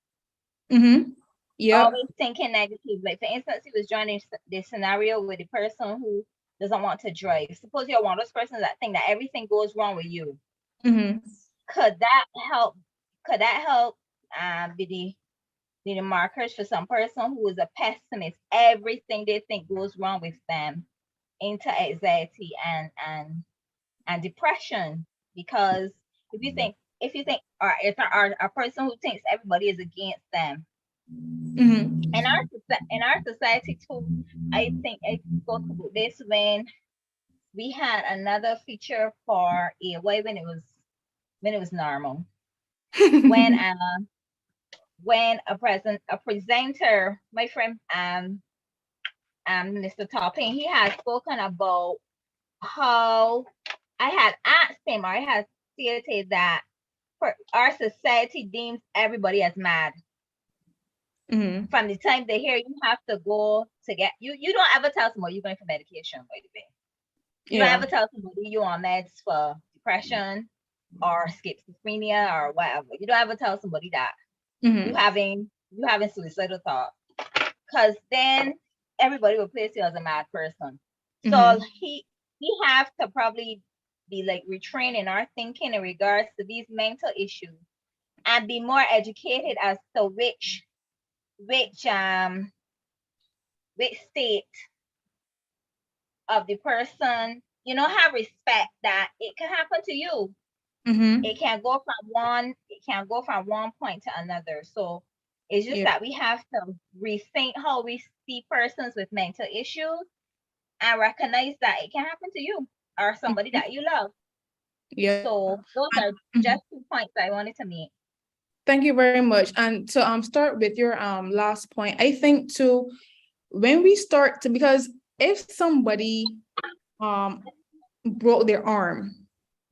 Yeah. Always thinking negative. Like, for instance, he was joining this scenario with a person who doesn't want to drive. Suppose you're one of those persons that think that everything goes wrong with you. Could that help? Could that help be the markers for some person who is a pessimist? Everything they think goes wrong with them into anxiety and depression. Because if you think, or if a person who thinks everybody is against them. In our society too, I think I spoke about this when we had another feature for AY when it was normal. when a presenter, my friend Mr. Topping, he had spoken about how I had asked him, or I had stated that our society deems everybody as mad. From the time they hear you have to go to get you don't ever tell somebody you're going for medication, by the way. You don't ever tell somebody you're on meds for depression or schizophrenia or whatever. You don't ever tell somebody that you having suicidal thoughts, because then everybody will place you as a mad person. So he have to probably be like retraining our thinking in regards to these mental issues and be more educated as to which state of the person, have respect that it can happen to you. It can go from one point to another. So it's just that we have to rethink how we see persons with mental issues and recognize that it can happen to you or somebody that you love. Yeah. So those are just 2 points I wanted to make. Thank you very much. And to start with your last point, I think too, when we start to, because if somebody broke their arm,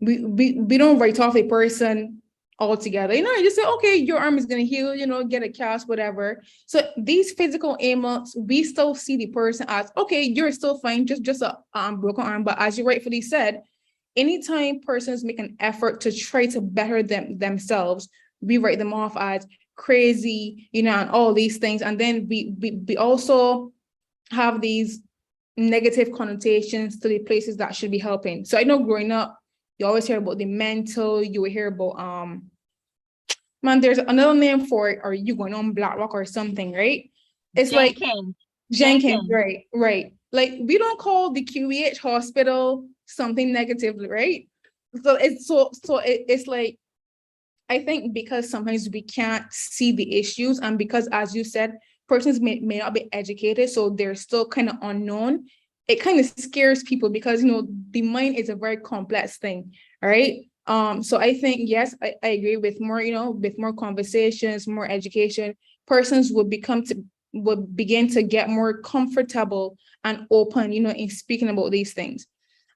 we don't write off a person altogether. You just say, okay, your arm is gonna heal, get a cast, whatever. So these physical ailments, we still see the person as, okay, you're still fine, just a broken arm. But as you rightfully said, anytime persons make an effort to try to better themselves, we write them off as crazy, and all these things. And then we also have these negative connotations to the places that should be helping. So I know growing up, you always hear about the mental, you will hear about man, there's another name for it, or you going on Black Rock or something, right? It's Jenkins, right. Like, we don't call the QEH hospital something negatively, right? So it's like, I think because sometimes we can't see the issues, and because, as you said, persons may not be educated, so they're still kind of unknown. It kind of scares people because, the mind is a very complex thing, right? So I think, yes, I agree with more, with more conversations, more education, persons would begin to get more comfortable and open, in speaking about these things.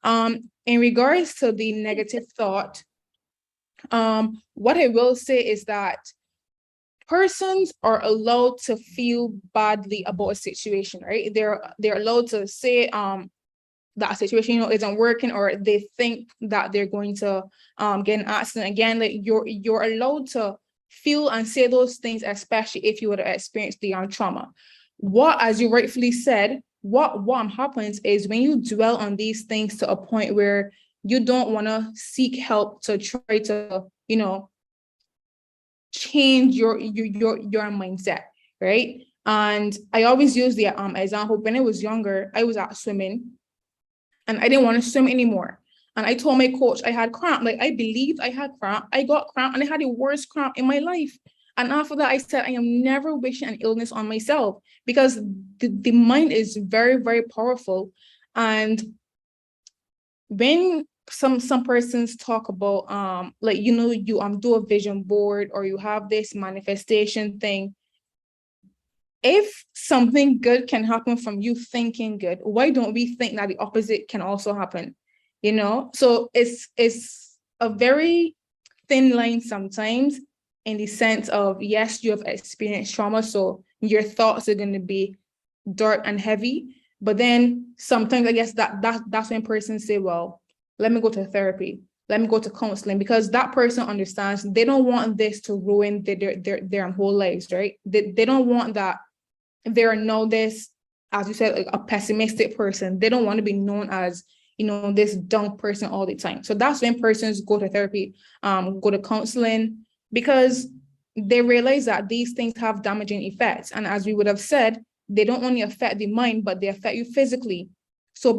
In regards to the negative thought, what I will say is that persons are allowed to feel badly about a situation, right? They're allowed to say that situation isn't working, or they think that they're going to get an accident again. Like, you're allowed to feel and say those things, especially if you would have experienced the trauma. What, as you rightfully said, what happens is when you dwell on these things to a point where you don't want to seek help to try to change your mindset, right? And I always use the example, when I was younger, I was out swimming and I didn't want to swim anymore. And I told my coach I had cramp. Like, I believed I had cramp. I got cramp, and I had the worst cramp in my life. And after that, I said, I am never wishing an illness on myself, because the mind is very, very powerful. And when some persons talk about like, you do a vision board, or you have this manifestation thing, if something good can happen from you thinking good, why don't we think that the opposite can also happen? So it's a very thin line sometimes, in the sense of, yes, you have experienced trauma, so your thoughts are going to be dark and heavy. But then sometimes, I guess that's when persons say, well, let me go to therapy, let me go to counseling, because that person understands they don't want this to ruin their whole lives, right? They don't want that they're known this, as you said, like a pessimistic person. They don't want to be known as, this down person all the time. So that's when persons go to therapy, go to counseling, because they realize that these things have damaging effects. And as we would have said, they don't only affect the mind, but they affect you physically. So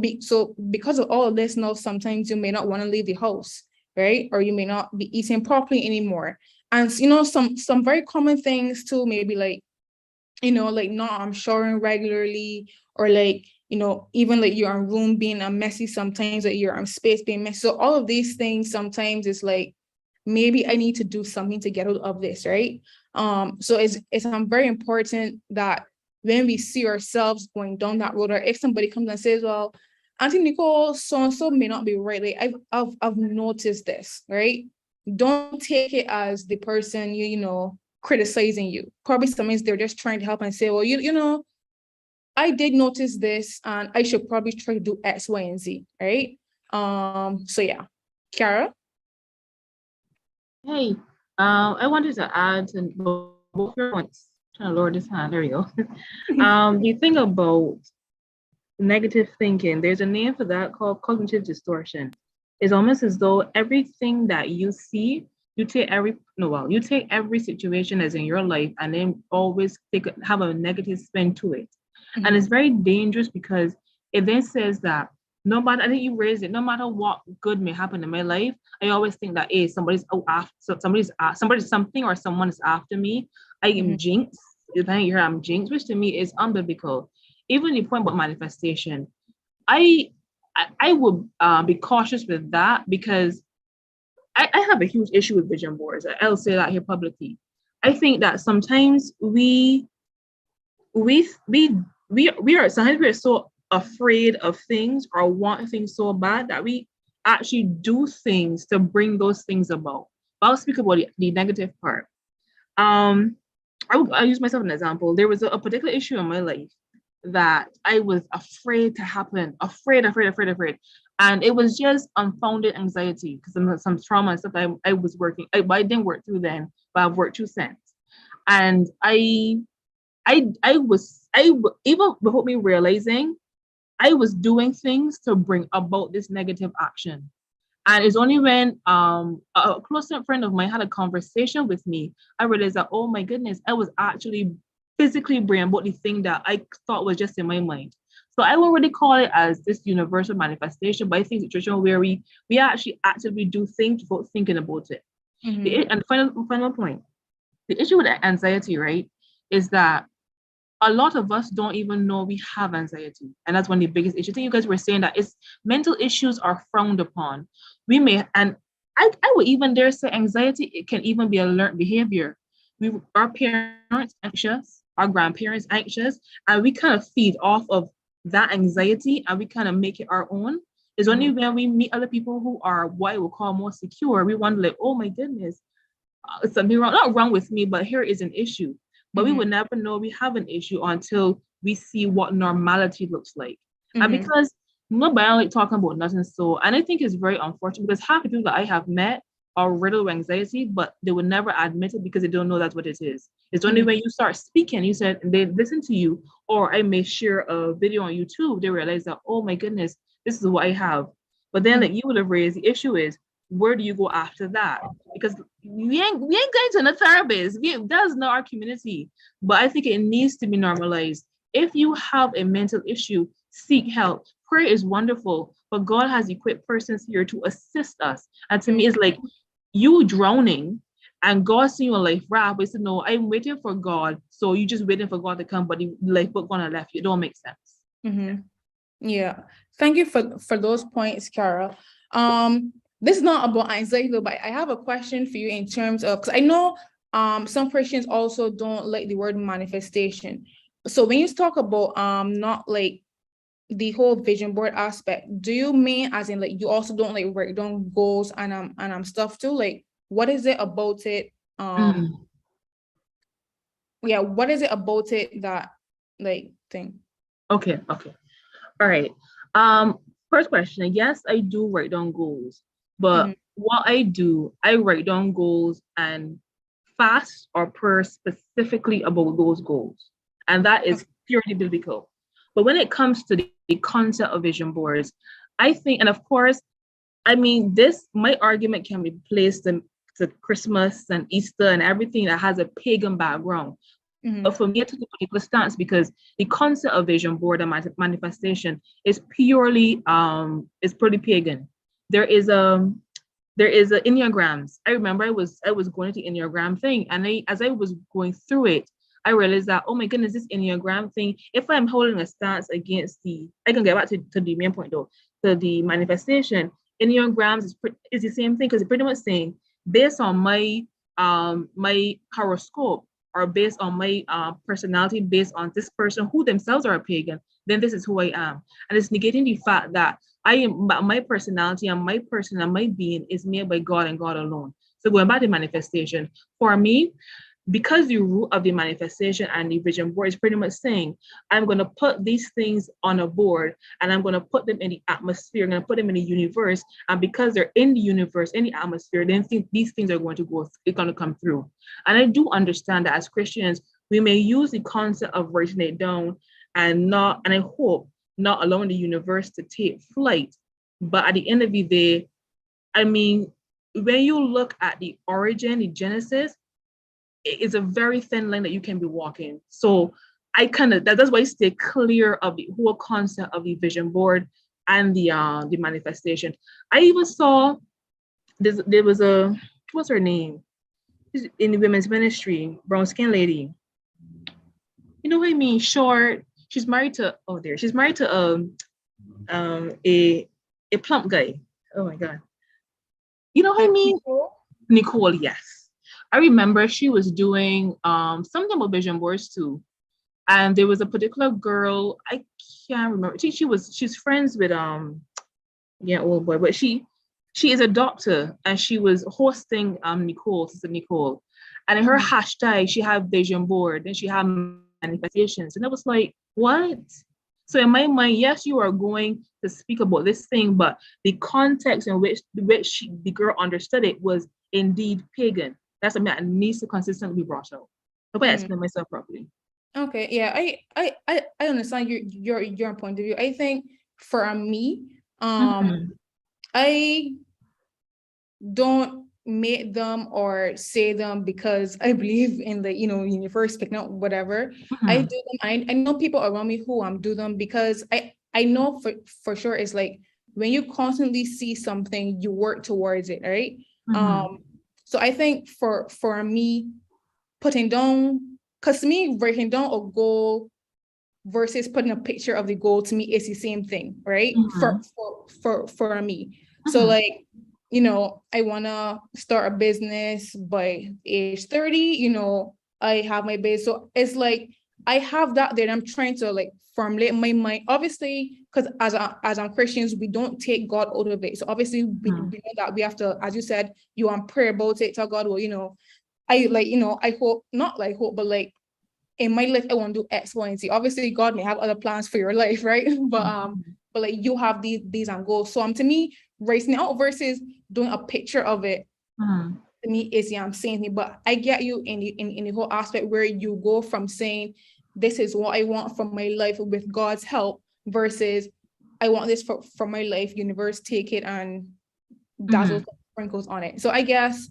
because of all of this, now sometimes you may not want to leave the house, right? Or you may not be eating properly anymore. And some very common things too, maybe like, like not showering regularly, or like, even like your room being messy sometimes, like your space being messy. So all of these things sometimes it's like, maybe I need to do something to get out of this, right? So it's very important that when we see ourselves going down that road, or if somebody comes and says, well, Auntie Nicole, so-and-so may not be right. Like, I've noticed this, right? Don't take it as the person, criticizing you. Probably sometimes they're just trying to help and say, well, I did notice this, and I should probably try to do X, Y, and Z, right? So yeah. Kara? Hey, I wanted to add to both your points. Trying to lower this hand. There we go. The thing about negative thinking, there's a name for that called cognitive distortion. It's almost as though everything that you see, you take every situation as in your life, and then always have a negative spin to it. And it's very dangerous, because it then says that no matter, I think you raised it, no matter what good may happen in my life, I always think that, hey, somebody's something or someone is after me. I am jinxed. Depending here, I'm jinxed, which to me is unbiblical. Even the point about manifestation, I would be cautious with that, because I have a huge issue with vision boards. I'll say that here publicly. I think that sometimes we are so afraid of things or want things so bad that we actually do things to bring those things about. But I'll speak about the negative part. I'll use myself as an example. There was a particular issue in my life that I was afraid to happen, afraid. And it was just unfounded anxiety because of some trauma and stuff I was working. I didn't work through then, but I've worked through since. And I even without me realizing, I was doing things to bring about this negative action. And it's only when a close friend of mine had a conversation with me, I realized that, oh my goodness, I was actually physically bringing about the thing that I thought was just in my mind. So I won't really call it as this universal manifestation, but I think it's a situation where we actually actively do things without thinking about it. And the final point, the issue with anxiety, right, is that a lot of us don't even know we have anxiety. And that's one of the biggest issues. I think you guys were saying that mental issues are frowned upon. We may, and I would even dare say anxiety, it can even be a learned behavior. Our parents anxious, our grandparents anxious, and we kind of feed off of that anxiety and we kind of make it our own. It's only when we meet other people who are what I would call more secure, we wonder like, oh my goodness, something wrong, not wrong with me, but here is an issue. But we would never know we have an issue until we see what normality looks like. And because nobody like talking about nothing, so, and I think it's very unfortunate because half the people that I have met are riddled with anxiety, but they would never admit it because they don't know that's what it is. It's only when you start speaking, you said, and they listen to you, or I may share a video on YouTube, they realize that, oh my goodness, this is what I have. But then like you would have raised, the issue is, where do you go after that? Because we ain't going to a therapist. That's not our community. But I think it needs to be normalized. If you have a mental issue, seek help. Prayer is wonderful, but God has equipped persons here to assist us. And to me, it's like you drowning and God seeing your life raft, but said, no, I'm waiting for God. So you just waiting for God to come, but the lifeboat gonna left you. It don't make sense. Yeah. Thank you for those points, Carol. This is not about anxiety, though, but I have a question for you in terms of, because I know some Christians also don't like the word manifestation. So when you talk about not like the whole vision board aspect, do you mean as in like you also don't like write down goals and stuff too? Like what is it about it? Yeah, what is it about it that like thing? Okay. All right. First question, yes, I do write down goals, but what I do, I write down goals and fast or prayer specifically about those goals. And that is purely biblical. But when it comes to the concept of vision boards, I think, and of course, I mean, my argument can be placed to Christmas and Easter and everything that has a pagan background. But for me, I took a particular stance because the concept of vision board and manifestation is purely pretty pagan. There is a Enneagrams. I remember I was going to the Enneagram thing, and as I was going through it, I realized that, oh my goodness, this Enneagram thing, if I'm holding a stance against I can get back to the main point though, to the manifestation, Enneagrams is the same thing because it's pretty much saying, based on my horoscope, or based on my personality, based on this person who themselves are a pagan, then this is who I am. And it's negating the fact that my personality and my person and my being is made by God and God alone. So going back to manifestation, for me, because the root of the manifestation and the vision board is pretty much saying, I'm going to put these things on a board and I'm going to put them in the atmosphere, I'm going to put them in the universe. And because they're in the universe, in the atmosphere, then these things are going to come through. And I do understand that as Christians, we may use the concept of writing it down and I hope not allowing the universe to take flight. But at the end of the day, I mean, when you look at the origin, the genesis, it's a very thin line that you can be walking. So that's why I stay clear of the whole concept of the vision board. and the manifestation. I even saw there was a, what's her name? She's in the women's ministry, brown skin lady. You know what I mean? Short. She's married to she's married to a plump guy. Oh my God. You know what I mean? Nicole, yes. I remember she was doing something about vision boards too. And there was a particular girl, I can't remember. She's friends with old boy, but she is a doctor and she was hosting Sister Nicole. And in her hashtag, she had vision board and she had manifestations. And I was like, what? So in my mind, yes, you are going to speak about this thing, but the context in which the girl understood it was indeed pagan. That's something that needs to consistently be brought out. I hope I explain myself properly. Okay, yeah, I understand your point of view. I think for me, I don't make them or say them because I believe in the universe picking up whatever. I do them. I know people around me who do them because I know for sure it's like when you constantly see something, you work towards it, right? So I think for me, putting down, because to me, writing down a goal versus putting a picture of the goal to me is the same thing, right? For me. So like, I want to start a business by age 30, I have my base. So it's like, I have that there. I'm trying to like formulate my mind, obviously, because as Christians, we don't take God out of it. So obviously we know that we have to, as you said, you pray about it, tell God, well, I like, I hope, not like hope, but like in my life, I want to do X, Y, and Z. Obviously, God may have other plans for your life, right? But like you have these goals. So to me, racing out versus doing a picture of it, to me is same thing. But I get you in the whole aspect where you go from saying this is what I want from my life with God's help versus I want this for my life. Universe, take it and dazzle sprinkles on it. So I guess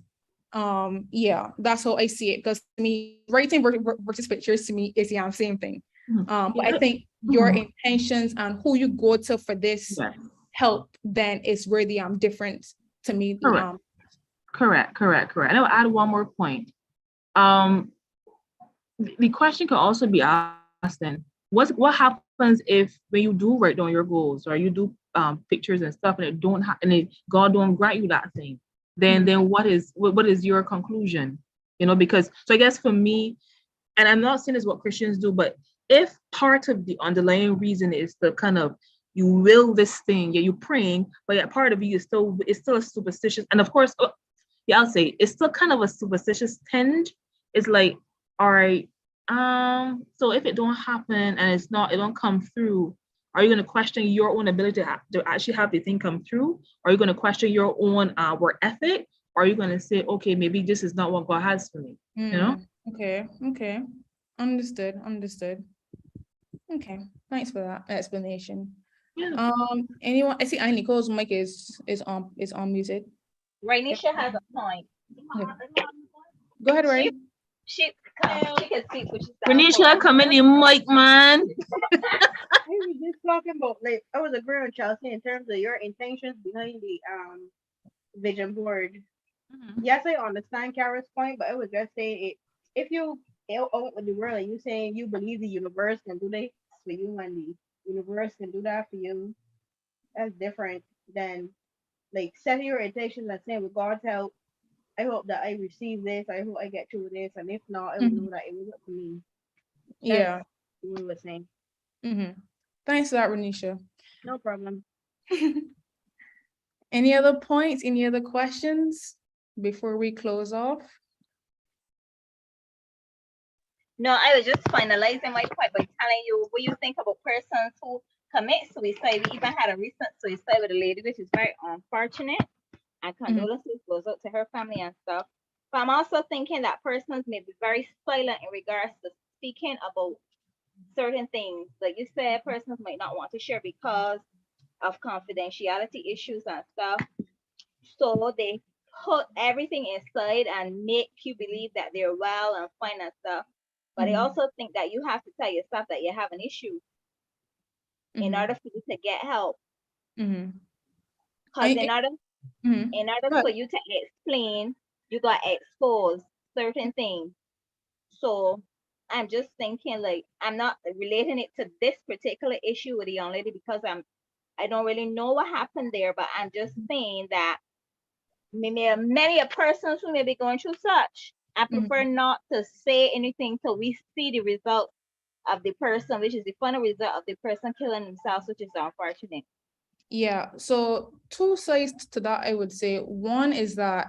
that's how I see it, because to me, writing versus pictures to me is same thing. But I think your intentions and who you go to for this help then is where the difference to me. Correct. And I'll add one more point. The question could also be asked then, what happens if when you do write down your goals or you do pictures and stuff and God don't grant you that thing? Then what is your conclusion? Because so I guess for me, and I'm not saying this is what Christians do, but if part of the underlying reason is the kind of you will this thing, you're praying, but yet part of you is still a superstitious, and of course, I'll say it's still kind of a superstitious tinge. It's like, all right, so if it don't happen and it don't come through, are you going to question your own ability to actually have the thing come through? Are you going to question your own work ethic? Or are you going to say, okay, maybe this is not what God has for me? Okay. Understood. Okay. Thanks for that explanation. Yeah. Anyone? I see Nicole's mic is on muted. Rainisha has a point. Go ahead, Ray. She can speak, which is Renisha, come in the mic, man. We were just talking about, like, I was agreeing with Chelsea in terms of your intentions behind the vision board. Yes, I understand Kara's point, but I was just saying it. If you out with the world and you saying you believe the universe can do this for you and the universe can do that for you, that's different than like setting your intentions and saying with God's help, I hope that I receive this. I hope I get through this, and if not, I will know that it was up to me. That's what we were saying. Thanks for that, Renisha. No problem. Any other points? Any other questions before we close off? No, I was just finalizing my point by telling you what you think about persons who commit suicide. We even had a recent suicide with a lady, which is very unfortunate. And condolences goes out to her family and stuff. But I'm also thinking that persons may be very silent in regards to speaking about certain things. Like you said, persons might not want to share because of confidentiality issues and stuff. So they put everything inside and make you believe that they're well and fine and stuff. But I also think that you have to tell yourself that you have an issue in order for you to get help. Mhm. Because Mhm. in order But for you to explain, you got to expose certain things. So I'm just thinking, like, I'm not relating it to this particular issue with the young lady because I don't really know what happened there, but I'm just saying that many a persons who may be going through such, I prefer not to say anything till we see the result of the person, which is the final result of the person killing themselves, which is unfortunate. yeah, so two sides to that, I would say. One is that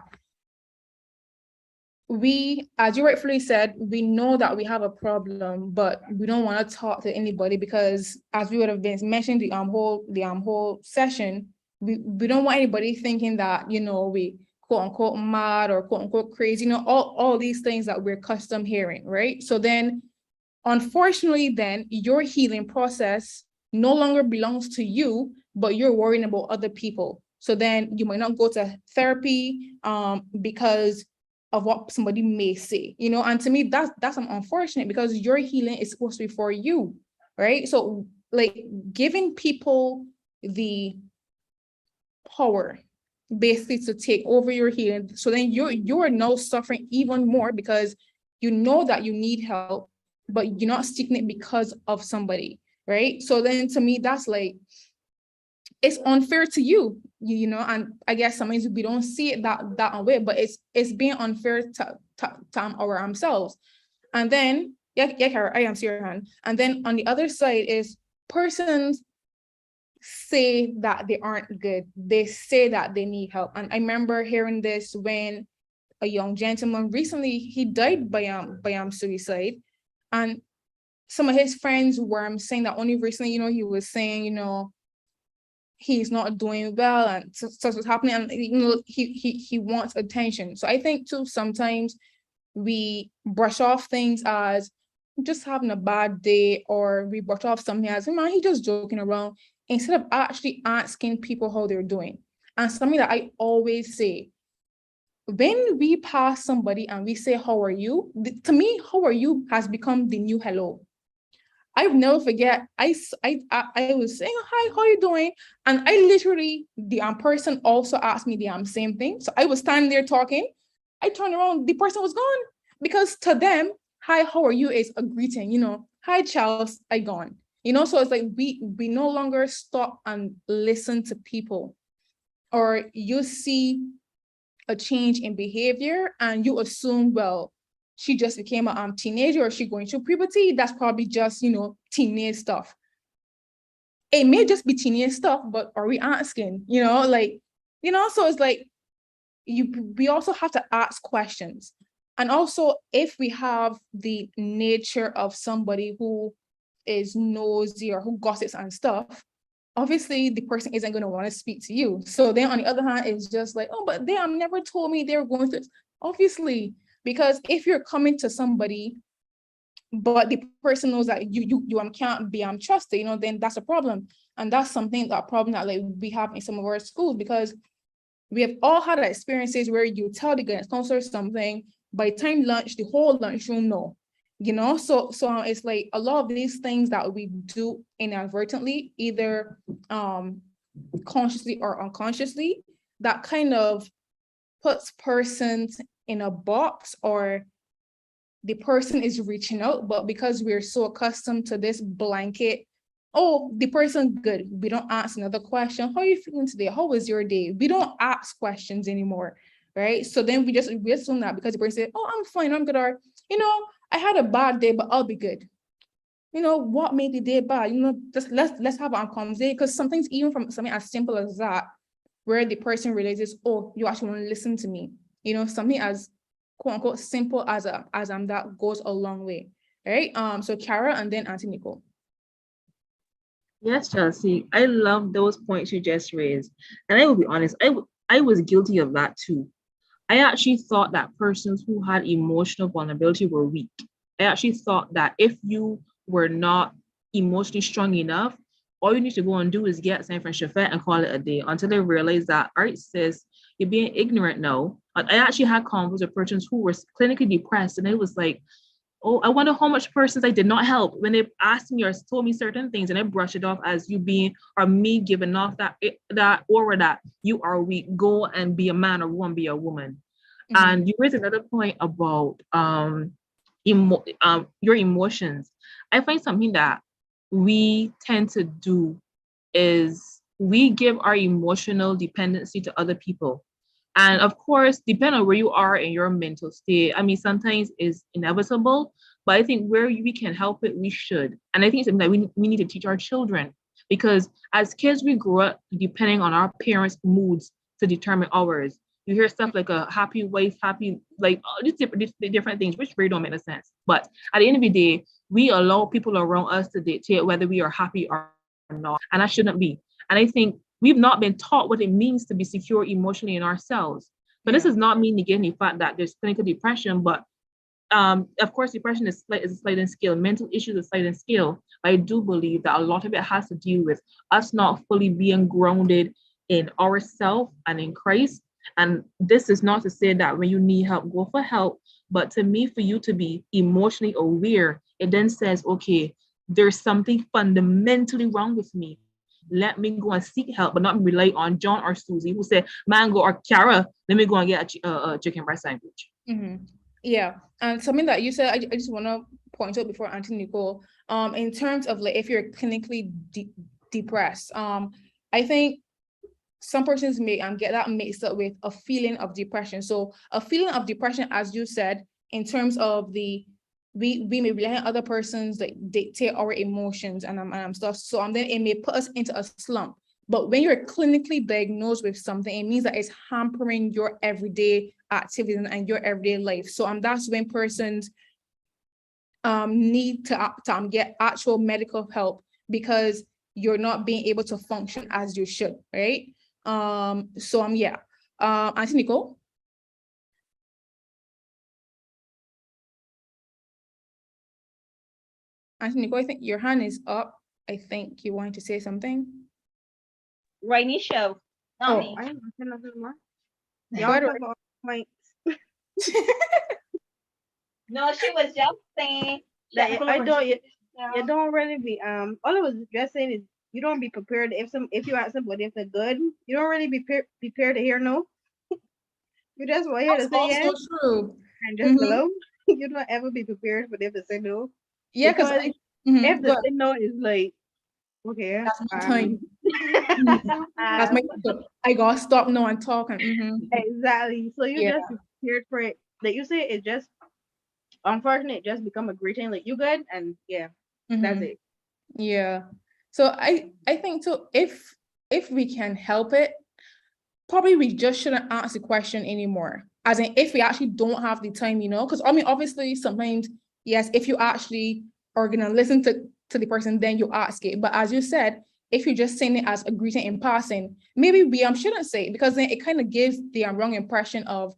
we, as you rightfully said, we know that we have a problem, but we don't want to talk to anybody because, as we would have been mentioned the whole session, we don't want anybody thinking that, you know, we quote unquote mad or quote unquote crazy, you know, all these things that we're accustomed hearing, right? So then, unfortunately, then your healing process no longer belongs to you, but you're worrying about other people. So then you might not go to therapy because of what somebody may say, you know, and to me, that's unfortunate because your healing is supposed to be for you, right? So like giving people the power basically to take over your healing. So then you're now suffering even more because you know that you need help, but you're not seeking it because of somebody, right? So then to me, that's like, it's unfair to you, you know, and I guess sometimes we don't see it that way, but it's being unfair to ourselves. And then, yeah, Kara, I am see your hand. And then on the other side is persons say that they aren't good. They say that they need help. And I remember hearing this when a young gentleman recently, he died by suicide. And some of his friends were saying that only recently, you know, he was saying, you know, he's not doing well and stuff was happening, and you know, he wants attention. So I think too, sometimes we brush off things as just having a bad day, or we brush off something as, man, he's just joking around, instead of actually asking people how they're doing. And something that I always say, when we pass somebody and we say, how are you? To me, how are you has become the new hello. I'll never forget. I was saying, hi, how are you doing? And I literally, the person also asked me the same thing. So I was standing there talking. I turned around, the person was gone. Because to them, hi, how are you is a greeting, you know, hi, Charles, I gone. You know, so it's like we no longer stop and listen to people. Or you see a change in behavior and you assume, well, she just became a teenager, or she going through puberty. That's probably just, you know, teenage stuff. It may just be teenage stuff, but are we asking, you know, like, you know, so it's like, we also have to ask questions. And also, if we have the nature of somebody who is nosy or who gossips and stuff, obviously the person isn't going to want to speak to you. So then on the other hand, it's just like, oh, but they never told me they were going through this. Obviously, because if you're coming to somebody, but the person knows that you can't be trusted, you know, then that's a problem. And that's that problem that like we have in some of our schools, because we have all had experiences where you tell the guidance counselor something, by the time lunch, the whole lunchroom know, you know. So it's like a lot of these things that we do inadvertently, either consciously or unconsciously, that kind of puts persons in a box, or the person is reaching out, but because we're so accustomed to this blanket, oh, the person's good, we don't ask another question. How are you feeling today? How was your day? We don't ask questions anymore, right? So then we assume that because the person said, oh, I'm fine, I'm good, or, you know, I had a bad day, but I'll be good. You know, what made the day bad? You know, just let's have an conversation, because something's even from something as simple as that, where the person realizes, oh, you actually want to listen to me. You know, something as quote unquote simple as that goes a long way, right? So Kara and then Auntie Nicole. Yes, Chelsea, I love those points you just raised. And I will be honest, I was guilty of that too. I actually thought that persons who had emotional vulnerability were weak. I actually thought that if you were not emotionally strong enough, all you need to go and do is get San Francisco and call it a day, until I realized that, all right, sis, you're being ignorant now. I actually had conversations with persons who were clinically depressed, and it was like, oh, I wonder how much persons I did not help when they asked me or told me certain things, and I brush it off as you being or me giving off that aura that you are weak. Go and be a man or woman, be a woman. Mhm. And you raised another point about your emotions. I find something that we tend to do is we give our emotional dependency to other people. And of course, depending on where you are in your mental state, I mean, sometimes it's inevitable, but I think where we can help it, we should. And I think it's something that we need to teach our children, because as kids, we grow up depending on our parents' moods to determine ours. You hear stuff like a happy wife, happy, like all these different things, which really don't make no sense. But at the end of the day, we allow people around us to dictate whether we are happy or not. And that shouldn't be. And I think we've not been taught what it means to be secure emotionally in ourselves. But this does not mean negating the fact that there's clinical depression, but of course, depression is a sliding scale. Mental issues is a sliding scale. But I do believe that a lot of it has to do with us not fully being grounded in ourselves and in Christ. And this is not to say that when you need help, go for help. But to me, for you to be emotionally aware, it then says, okay, there's something fundamentally wrong with me. Let me go and seek help, but not rely on John or Susie who said, Mango or Kara, let me go and get a chicken breast sandwich. Mm-hmm. Yeah. And something that you said, I just want to point out before Auntie Nicole, in terms of like if you're clinically depressed, I think some persons may get that mixed up with a feeling of depression. So a feeling of depression, as you said, in terms of we may rely on other persons that dictate our emotions and stuff. So then it may put us into a slump. But when you're clinically diagnosed with something, it means that it's hampering your everyday activities and your everyday life. So that's when persons need to get actual medical help because you're not being able to function as you should, right? Yeah. Auntie Nicole? Auntie Nicole, I think your hand is up. I think you wanted to say something. Rainy show. Not me. I don't know nothing more. Y'all Y'all about points. No, she was just saying That I don't. You don't really be. All I was just saying is you don't be prepared if you ask somebody if they're good. You don't really be prepared to hear no. You just want to hear to say yes. Also true. And just hello. You don't ever be prepared for them to say no. Yeah, because if the say no is like, okay, that's my time. That's my time. I gotta stop now and talk. Exactly. So you just be prepared for it. Like you say, it just unfortunately it just become a greeting. Like you good, and that's it. Yeah. So I think too, if we can help it, probably we just shouldn't ask the question anymore. As in, if we actually don't have the time, because I mean, obviously sometimes, yes, if you actually are gonna listen to the person, then you ask it. But as you said, if you're just saying it as a greeting in passing, maybe we shouldn't say it, because then it kind of gives the wrong impression of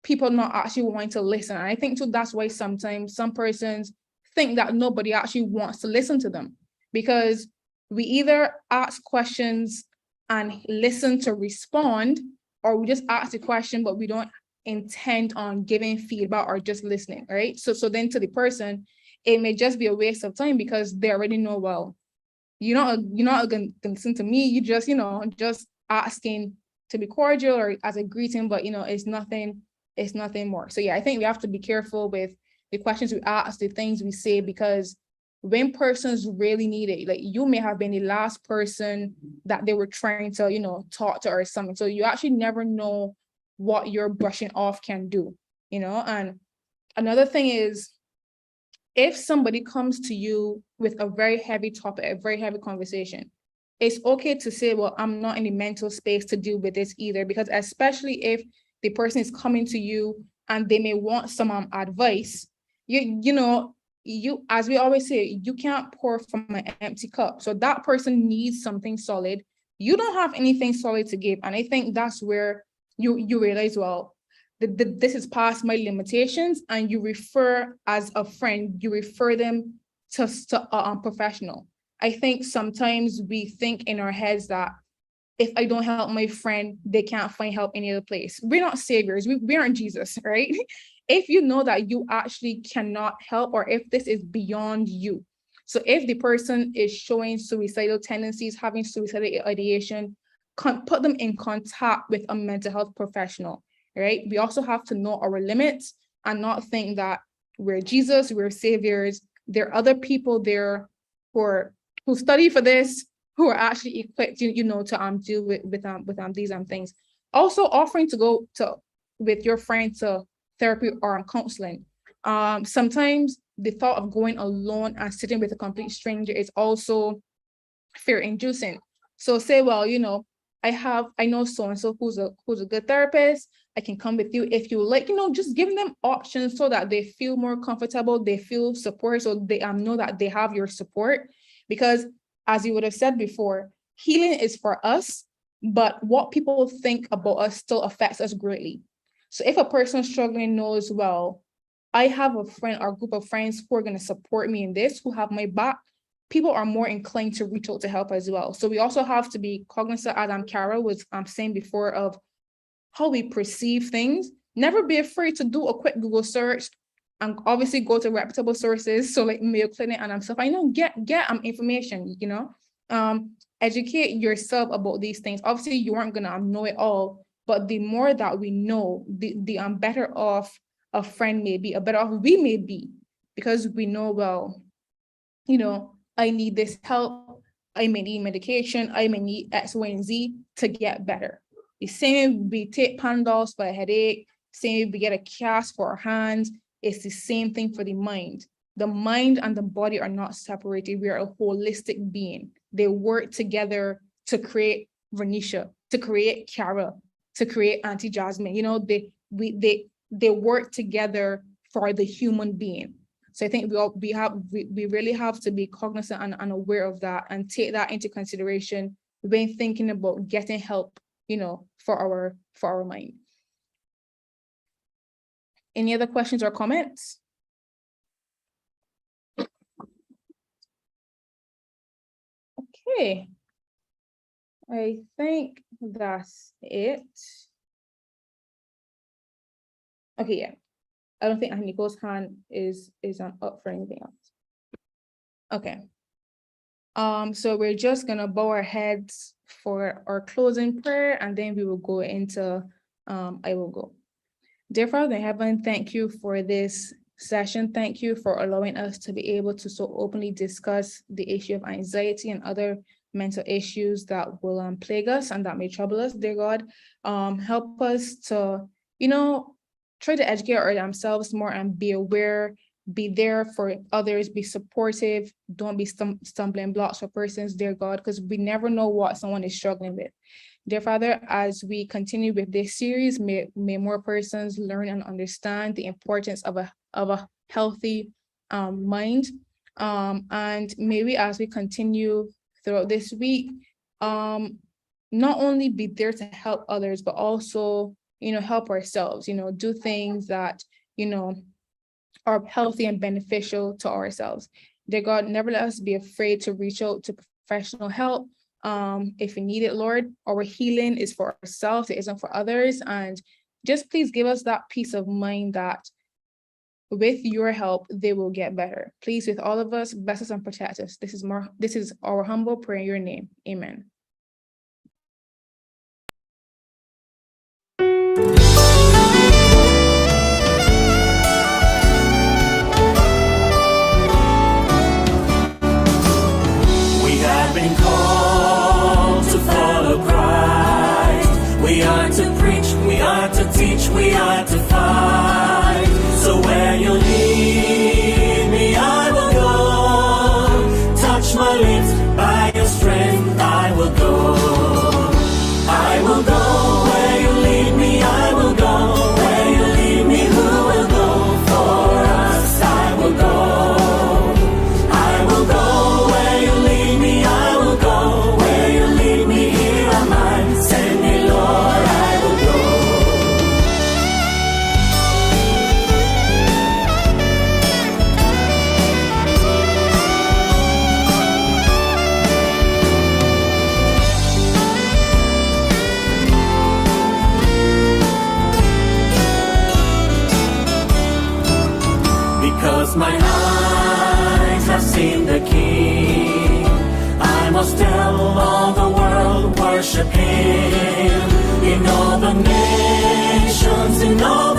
people not actually wanting to listen. And I think too, that's why sometimes some persons think that nobody actually wants to listen to them, because we either ask questions and listen to respond, or we just ask the question, but we don't intend on giving feedback or just listening, right? So then to the person, it may just be a waste of time because they already know, well, you're not gonna listen to me. You just, just asking to be cordial or as a greeting, but it's nothing more. So yeah, I think we have to be careful with the questions we ask, the things we say, because when persons really need it, like you may have been the last person that they were trying to, talk to or something. So you actually never know what your brushing off can do, and another thing is, if somebody comes to you with a very heavy topic, a very heavy conversation, it's okay to say, well, I'm not in the mental space to deal with this either, because especially if the person is coming to you and they may want some advice, you, as we always say, you can't pour from an empty cup. So that person needs something solid. You don't have anything solid to give. And I think that's where you realize, well, this is past my limitations, and you refer, as a friend, you refer them to a professional. I think sometimes we think in our heads that if I don't help my friend, they can't find help any other place. We're not saviors. We aren't Jesus, right? if you know that you actually cannot help, or if this is beyond you. So if the person is showing suicidal tendencies, having suicidal ideation, put them in contact with a mental health professional, right? We also have to know our limits and not think that we're Jesus, we're saviors. There are other people there who study for this, who are actually equipped, to deal with these things. Also offering to go with your friend to therapy or counseling. Sometimes the thought of going alone and sitting with a complete stranger is also fear-inducing. So say, well, I know so-and-so who's a good therapist. I can come with you if you like, just giving them options so that they feel more comfortable, they feel support, so they know that they have your support. Because as you would have said before, healing is for us, but what people think about us still affects us greatly. So if a person struggling knows, well, I have a friend or a group of friends who are going to support me in this, who have my back, people are more inclined to reach out to help as well. So we also have to be cognizant, as Kara was saying before, of how we perceive things. Never be afraid to do a quick Google search, and obviously go to reputable sources. So like Mayo Clinic and stuff. I know, get information, educate yourself about these things. Obviously you aren't gonna know it all, but the more that we know, the better off a friend may be, better off we may be, because we know, well, I need this help, I may need medication, I may need X, Y, and Z to get better. The same we take Pandols for a headache, same we get a cast for our hands, it's the same thing for the mind. The mind and the body are not separated. We are a holistic being. They work together to create Vernisha, to create Kara, to create Auntie Jasmine. They work together for the human being. So I think we really have to be cognizant and aware of that, and take that into consideration when thinking about getting help, for our mind. Any other questions or comments? Okay, I think that's it. Okay, yeah. I don't think Nicole's hand is up for anything else. Okay. So we're just gonna bow our heads for our closing prayer, and then we will go into I will go. Dear Father in heaven, thank you for this session. Thank you for allowing us to be able to so openly discuss the issue of anxiety and other mental issues that will plague us and that may trouble us. Dear God, help us to, try to educate ourselves more and be aware, be there for others, be supportive, don't be stumbling blocks for persons, dear God, because we never know what someone is struggling with. Dear Father, as we continue with this series, may more persons learn and understand the importance of a healthy mind. And may we, as we continue throughout this week, not only be there to help others, but also, help ourselves, do things that, are healthy and beneficial to ourselves. Dear God, never let us be afraid to reach out to professional help. If we need it, Lord, our healing is for ourselves, it isn't for others. And just please give us that peace of mind that with your help, they will get better. Please, with all of us, bless us and protect us. This is our humble prayer in your name. Amen. We have been called to follow Christ. We are to preach, we are to teach, we are to fight. So where you lead me, I will go. Touch my lips, by your strength I will go. I will go where you lead me, I will go. Where you lead me, who will go for us? I will go. I will go where you lead me, I will go. Where you lead me, here am I. Send me, Lord, I will go. 'cause my eyes have seen the King. I must tell all the world, worship him in all the nations, in all